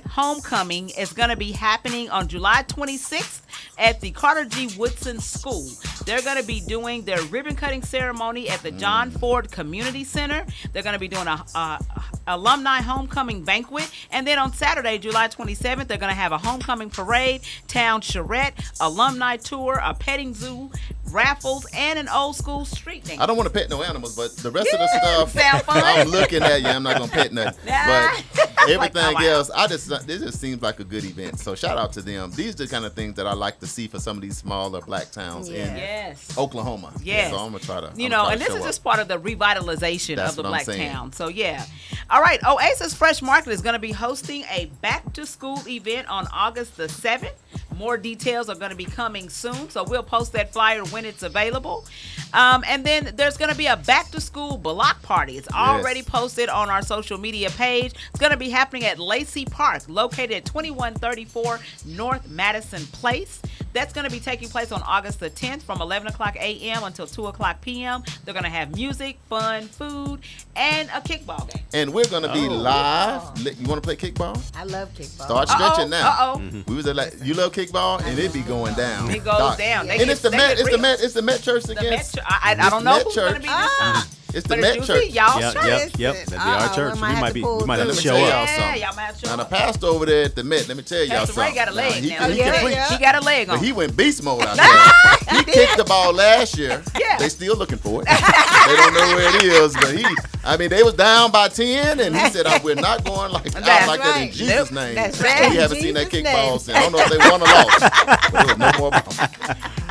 Homecoming is going to be happening on July 26th at the Carter G. Woodson School. They're going to be doing their ribbon cutting ceremony at the John Ford Community Center. They're going to be doing a alumni homecoming banquet. And then on Saturday, July 27th, they're going to have a homecoming parade, town charrette, alumni tour, a petting zoo, raffles, and an old school street dance. I don't want to pet no animals, but the rest of the stuff, sound fun. I'm looking at you. I'm not going to pet nothing. But everything Like, else, this just seems like a good event. So shout out to them. These are the kind of things that I like to see for some of these smaller black towns in Oklahoma. Yes. So I'm going to try to, and this is just part of the revitalization That's of the what I'm black saying. town. So, yeah. All right. Oasis Fresh Market is going to be hosting a back-to-school event on August the 7th. More details are going to be coming soon, so we'll post that flyer when it's available. And then there's going to be a back-to-school block party. It's already posted on our social media page. It's going to be happening at Lacey Park, located at 2134 North Madison Place. That's going to be taking place on August the 10th from 11 o'clock a.m. until 2 o'clock p.m. They're going to have music, fun, food, and a kickball game. And we're going to be live. You want to play kickball? I love kickball. Start stretching now. Mm-hmm. We was at you love kickball, and it be going down. It goes down. And it's the Met Church against. I don't know who's going to be this time. It's the But Met it's Church. usually y'all church. Yep. That'd be our church. We might have to Let me show tell up. y'all something. Y'all might have to show Now the up. pastor over there at the Met, let me tell y'all Pastor Ray something. got a leg now. He can preach. He got a leg on. But he went beast mode out there. He kicked the ball last year. Yeah. They still looking for it. They don't know where it is, but they was down by 10, and he said, we're not going out like that in Jesus' name. That's So right. we haven't seen that kickball since. I don't know if they won or lost, but there was no more about them.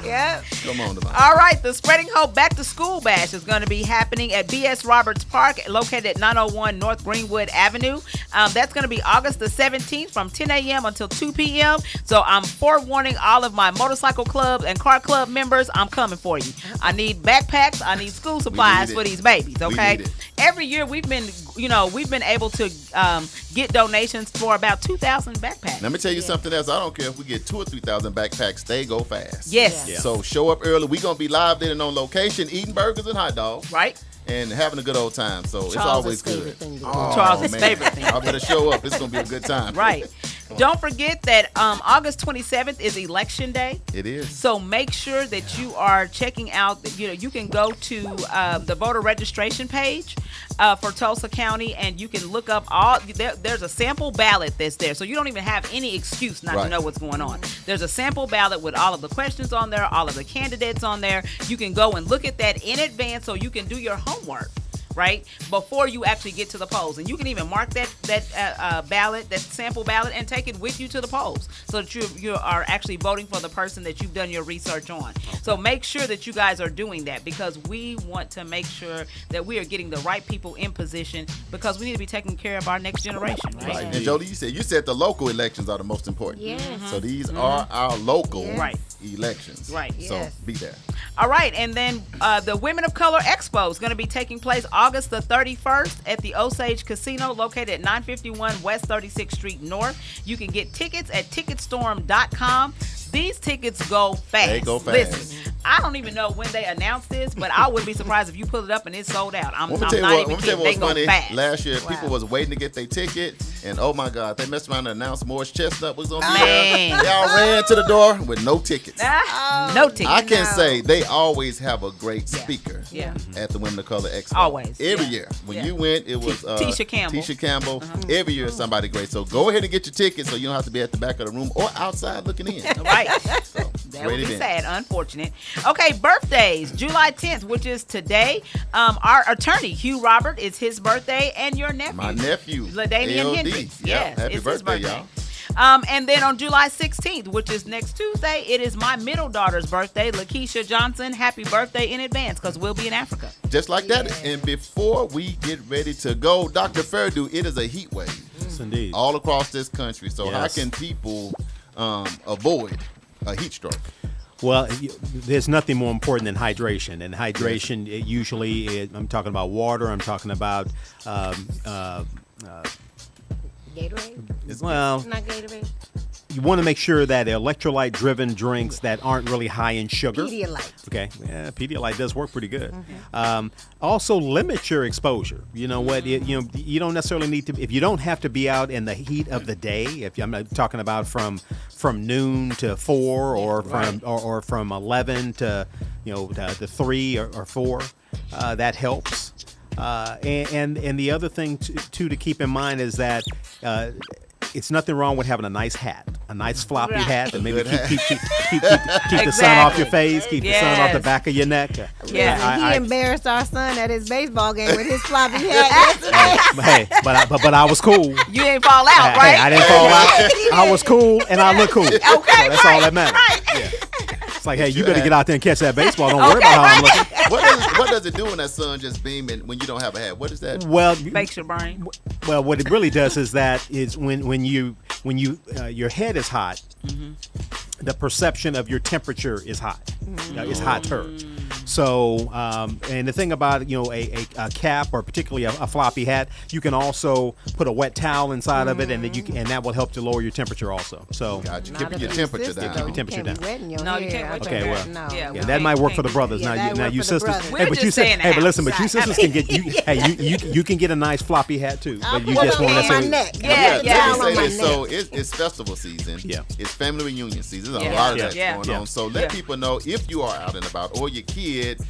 Yep. Come on, Damali. All right, the Spreading Hope Back to School Bash is going to be happening at B.S. Roberts Park, located at 901 North Greenwood Avenue. That's going to be August the 17th from 10 a.m. until 2 p.m. So I'm forewarning all of my motorcycle club and car club members, I'm coming for you. I need backpacks. I need school supplies for these babies, okay? Every year we've been able to get donations for about 2,000 backpacks. Let me tell you something else. I don't care if we get 2,000 or 3,000 backpacks. They go fast. Yes. Yeah. So show up early. We're going to be live then and on location, eating burgers and hot dogs. Right? And having a good old time. So it's always good. Charles' favorite thing. I better show up. It's going to be a good time. Right. Don't forget that August 27th is Election Day. It is. So make sure that you are checking out, you can go to the voter registration page for Tulsa County, and you can look up there's a sample ballot that's there. So you don't even have any excuse not to know what's going on. There's a sample ballot with all of the questions on there, all of the candidates on there. You can go and look at that in advance so you can do your homework, right, before you actually get to the polls. And you can even mark that ballot, that sample ballot, and take it with you to the polls so that you are actually voting for the person that you've done your research on. So make sure that you guys are doing that, because we want to make sure that we are getting the right people in position, because we need to be taking care of our next generation, right? Right. And Jody, you said the local elections are the most important. Yes. So these are our local elections. Right. So Yes. be there. All right, and then the Women of Color Expo is going to be taking place August the 31st at the Osage Casino, located at 951 West 36th Street North. You can get tickets at ticketstorm.com. These tickets go fast. They go fast. Listen, I don't even know when they announced this, but I wouldn't be surprised if you pull it up and it's sold out. I'm Let me not tell even you kidding. what They was go funny. fast. Last year, people was waiting to get their ticket, and oh my God, they messed around and announced Morris Chestnut was on the air. Man. They all ran to the door with no tickets. No tickets. I can say they always have a great speaker Yeah. at the Women of Color Expo. Always. Every Yeah. year. When Yeah. you went, it was Tisha Campbell. Tisha Campbell. Every year, somebody great. So go ahead and get your tickets so you don't have to be at the back of the room or outside looking in. Right. So, That great would be event. sad, unfortunate. Okay, birthdays. July 10th, which is today. Our attorney, Hugh Robert, is his birthday, and your nephew. My nephew, LaDainian LD. Hendricks. Yeah, Yes, happy it's birthday, his y'all. And then on July 16th, which is next Tuesday, it is my middle daughter's birthday, Lakeisha Johnson. Happy birthday in advance, because we'll be in Africa. Just like that. And before we get ready to go, Dr. Fairdew, it is a heat wave Yes, indeed. all across this country. So how Yes. can people avoid a heat stroke? Well, there's nothing more important than hydration. And hydration, it usually, I'm talking about water. I'm talking about, Gatorade? well, Not Gatorade. you want to make sure that electrolyte-driven drinks that aren't really high in sugar. Pedialyte. Okay, yeah, Pedialyte does work pretty good. Also, limit your exposure. You know what? You don't necessarily need to. If you don't have to be out in the heat of the day. If I'm not talking about from noon to 4, or or from 11 to to 3 or 4, that helps. And the other thing too to keep in mind is that. It's nothing wrong with having a nice hat, a nice floppy hat, and maybe keep the sun off your face, keep the sun off the back of your neck. Yeah, he embarrassed our son at his baseball game with his floppy hat yesterday. Hey, but I was cool. You didn't fall out, right? Hey, I didn't fall out. I was cool, and I look cool. Okay, so that's all that matters. Right. Yeah. It's like, hey, you better get out there and catch that baseball. Don't worry about how I'm looking. What does it do when that sun just beaming when you don't have a hat? What is that? Well, Makes your brain. Well, what it really does is that is when your head is hot, the perception of your temperature is hot. Is hotter. So, and the thing about a cap or particularly a floppy hat, you can also put a wet towel inside of it, and that will help to lower your temperature also. So, Gotcha. Keeping your temperature down. Keep your temperature down. No, you can't wet your Okay, hair. well, No. yeah, that might work for the brothers. Now you sisters. We're just saying Hey, but listen, the but you sisters can get you can get a nice floppy hat too, but you just won't on my necessarily. neck. Yeah, Let me say my this. neck. So it's festival season. Yeah. It's family reunion season. There's a Yeah. lot of Yeah. that Yeah. going Yeah. on. So let people know if you are out and about or your kid,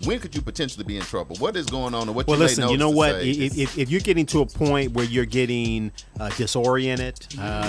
when could you potentially be in trouble? What is going on, or what Well, you listen, may you know notice what? to say? If you're getting to a point where you're getting disoriented,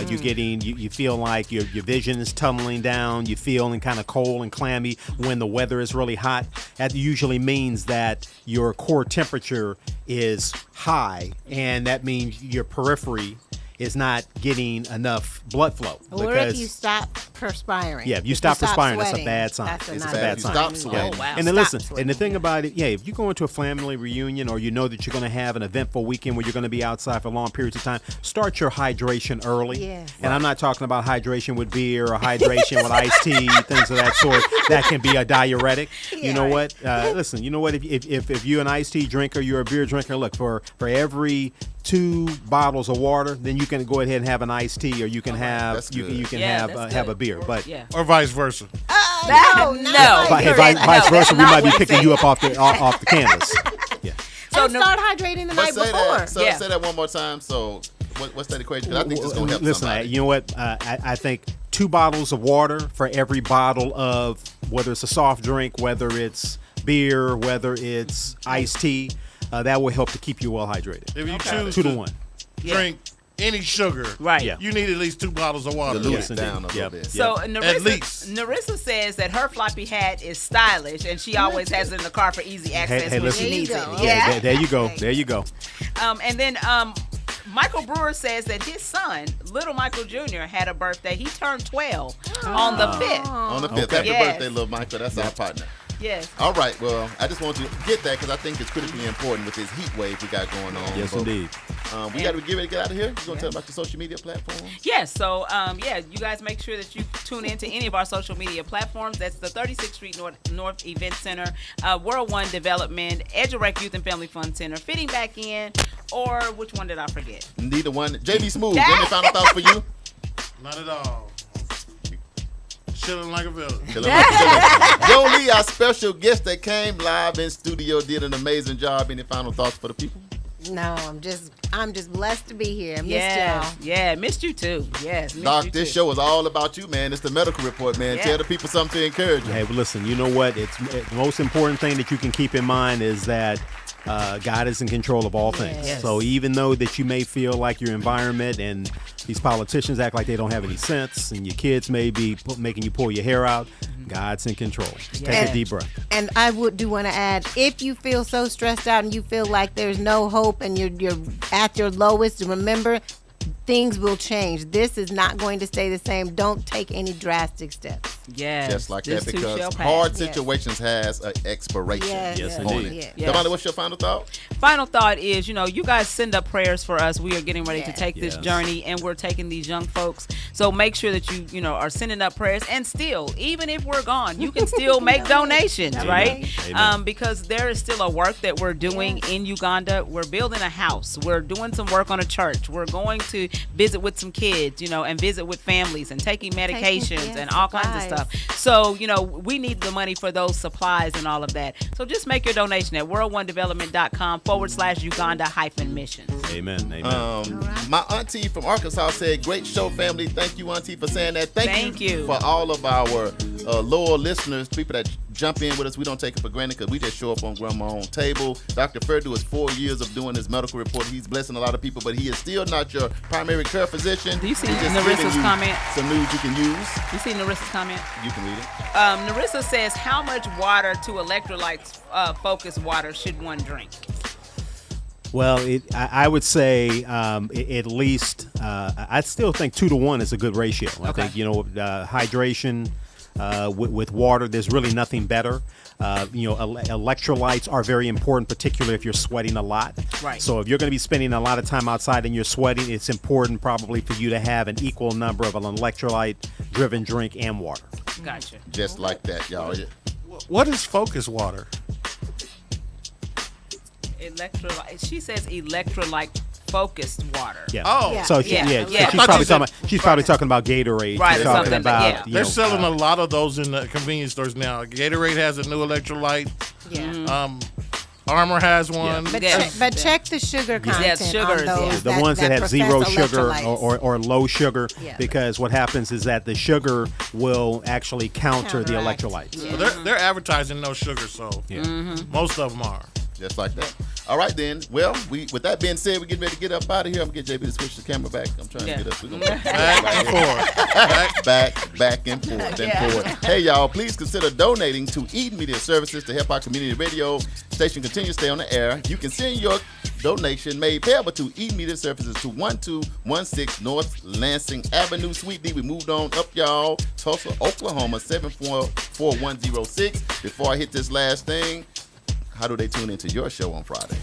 you feel like your vision is tunneling down, you're feeling kind of cold and clammy when the weather is really hot, that usually means that your core temperature is high, and that means your periphery is not getting enough blood flow. Or if you stop perspiring. Yeah, if you stop perspiring, that's a sweating, bad sign. That's It's a not bad You sign. stop sweating. Oh, wow. And then Stop listen, sweating. and the thing about it, if you go into a family reunion or you know that you're going to have an eventful weekend where you're going to be outside for long periods of time, start your hydration early. Yes. And I'm not talking about hydration with beer or hydration with iced tea, things of that sort. That can be a diuretic. You know what? Listen, you know what? If you're an iced tea drinker, you're a beer drinker, look, for every 2 bottles of water, then you can go ahead and have an iced tea, or you can have That's you good. can Yeah, that's have a good. beer. But Yeah. Or vice versa. No, vice versa, we not might be what he picking said. you up off the canvas. Yeah. So So start hydrating the night But say before. that. So Yeah. say that one more time. So what's that equation? Because I think it's going to help Listen, somebody. you know what? I think 2 bottles of water for every bottle of, whether it's a soft drink, whether it's beer, whether it's iced tea, that will help to keep you well hydrated. If you choose 2 to 1. drink any sugar, Right. Yeah. you need at least 2 bottles of water. Dilute Yes, it down a indeed. little Yep. bit. So At Narissa, least. Narissa says that her floppy hat is stylish, and she always has it in the car for easy access hey, when listen. she needs There it. you go. Yeah. There you go. There you go. And then Michael Brewer says that his son, little Michael Jr., had a birthday. He turned 12 on the 5th. On the 5th. Okay. Happy Yes. birthday, little Michael. That's our partner. Yes. All right. Well, I just want to get that because I think it's critically important with this heat wave we got going on. Yes, But, indeed. we got to get ready to get out of here. You going to tell about your social media platforms? Yes. So, you guys make sure that you tune in to any of our social media platforms. That's the 36th Street North Event Center, World One Development, EduRec Youth and Family Fun Center, Fitting Back In, or which one did I forget? Neither one. JB Smooth. Any final thoughts for you? Not at all. Chilling like a villain. Joe Lee, our special guest that came live in studio, did an amazing job. Any final thoughts for the people? No, I'm just blessed to be here. I missed Yeah. y'all. Yeah. Missed you too. Yes. Missed Doc, you this too. show is all about you, man. It's the medical report, man. Yeah. Tell the people something to encourage you. Hey, but listen, you know what? The most important thing that you can keep in mind is that God is in control of all things. Yes. So even though that you may feel like your environment and these politicians act like they don't have any sense, and your kids may be making you pull your hair out, God's in control. Take a deep breath. And I want to add, if you feel so stressed out and you feel like there's no hope and you're at your lowest, remember, things will change. This is not going to stay the same. Don't take any drastic steps. Yes. Just like this that, too shall because pass. hard Yes. situations has an expiration Yes, on indeed. it. Yeah. Damali, what's your final thought? Final thought is, you guys send up prayers for us. We are getting ready to Yes. take this Yes. journey, and we're taking these young folks. So make sure that you are sending up prayers. And still, even if we're gone, you can still make donations, Amen. right? Amen. Because there is still a work that we're doing in Uganda. We're building a house. We're doing some work on a church. We're going to visit with some kids, and visit with families and taking medications and all kinds of supplies. stuff. So, we need the money for those supplies and all of that. So just make your donation at world1development.com/Uganda-missions. Amen. Amen. My auntie from Arkansas said, great show, family. Thank you, auntie, for saying that. Thank you. For all of our loyal listeners, people that jump in with us. We don't take it for granted because we just show up on grandma's own table. Dr. Ferdu is 4 years of doing his medical report. He's blessing a lot of people, but he is still not your primary care physician. Do you see He's just Narissa's giving you comment? some news you can use. You see Narissa's comment? You can read it. Narissa says, how much water to electrolytes focused water should one drink? Well, I would say at least I still think 2 to 1 is a good ratio. I Okay. think hydration with water. There's really nothing better. Electrolytes are very important, particularly if you're sweating a lot. Right. So if you're going to be spending a lot of time outside and you're sweating, it's important probably for you to have an equal number of an electrolyte-driven drink and water. Gotcha. Just like that, y'all. What is focus water? Electrolyte. She says electrolyte focused water. Yeah. Oh. Yeah. So Yeah. she's probably talking about Gatorade. Right, She's or talking something, about yeah. They're selling a lot of those in the convenience stores now. Gatorade has a new electrolyte. Yeah. Armor has one. But, Yeah. but check the sugar content sugars, on those. the ones that have zero profess sugar electrolytes. or low sugar, Yeah. because what happens is that the sugar will actually counter the Counteract. electrolytes. Yeah. They're advertising no sugar, so Yeah. most of them are. Just like that. All right, then. Well, with that being said, we get ready to get up out of here. I'm going to get JB to switch the camera back. I'm trying Yeah. to get us. We're gonna Back and forth. back and forth and forward. Hey, y'all, please consider donating to Eden Media Services to help our community radio station continue to stay on the air. You can send your donation made payable to Eden Media Services to 1216 North Lansing Avenue, Suite D. We moved on up, y'all. Tulsa, Oklahoma, 74106. Before I hit this last thing, how do they tune into your show on Friday?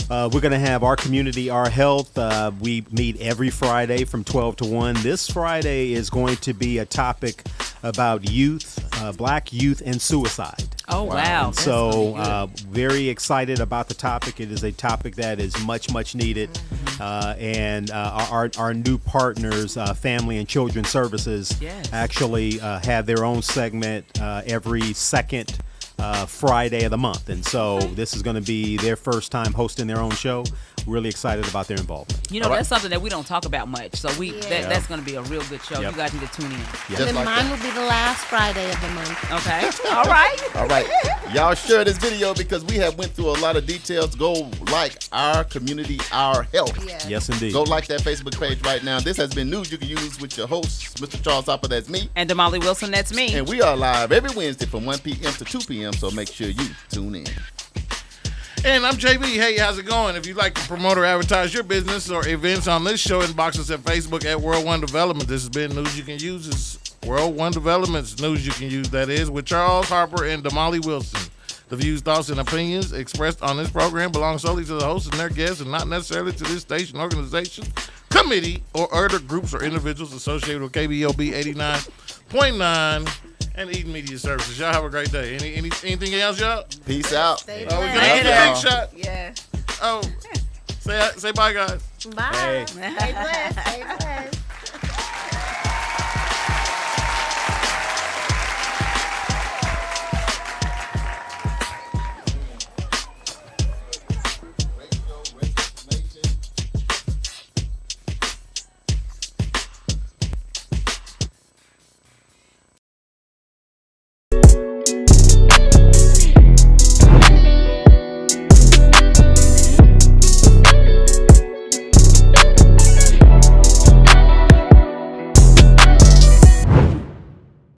We're going to have Our Community, Our Health. We meet every Friday from 12 to 1. This Friday is going to be a topic about youth, black youth, and suicide. Oh, wow. And so very excited about the topic. It is a topic that is much, much needed. And our new partners, Family and Children Services, actually have their own segment every second Friday of the month. And so this is going to be their first time hosting their own show. Really excited about their involvement. That's something that we don't talk about much. So that's going to be a real good show. Yep. You guys need to tune in. Just And like mine that. will be the last Friday of the month. Okay. All right. All right. Y'all share this video because we have went through a lot of details. Go like Our Community, Our Health. Yes, indeed. Go like that Facebook page right now. This has been News You Can Use with your host, Mr. Charles Harper. That's me. And Damali Wilson, that's me. And we are live every Wednesday from 1 p.m. to 2 p.m. So make sure you tune in. And I'm JB. Hey, how's it going? If you'd like to promote or advertise your business or events on this show, inbox us at Facebook at World One Development. This has been News You Can Use. It's World One Development's News You Can Use, that is, with Charles Harper and Damali Wilson. The views, thoughts, and opinions expressed on this program belong solely to the hosts and their guests and not necessarily to this station, organization, committee, or other groups or individuals associated with KBOB 89.9 and Eden Media Services. Y'all have a great day. Anything else, y'all? Peace out. Stay Oh, we blessed. gonna have the Later. big shot. Yeah. Oh, say bye, guys. Bye. Hey. Stay blessed. Stay blessed.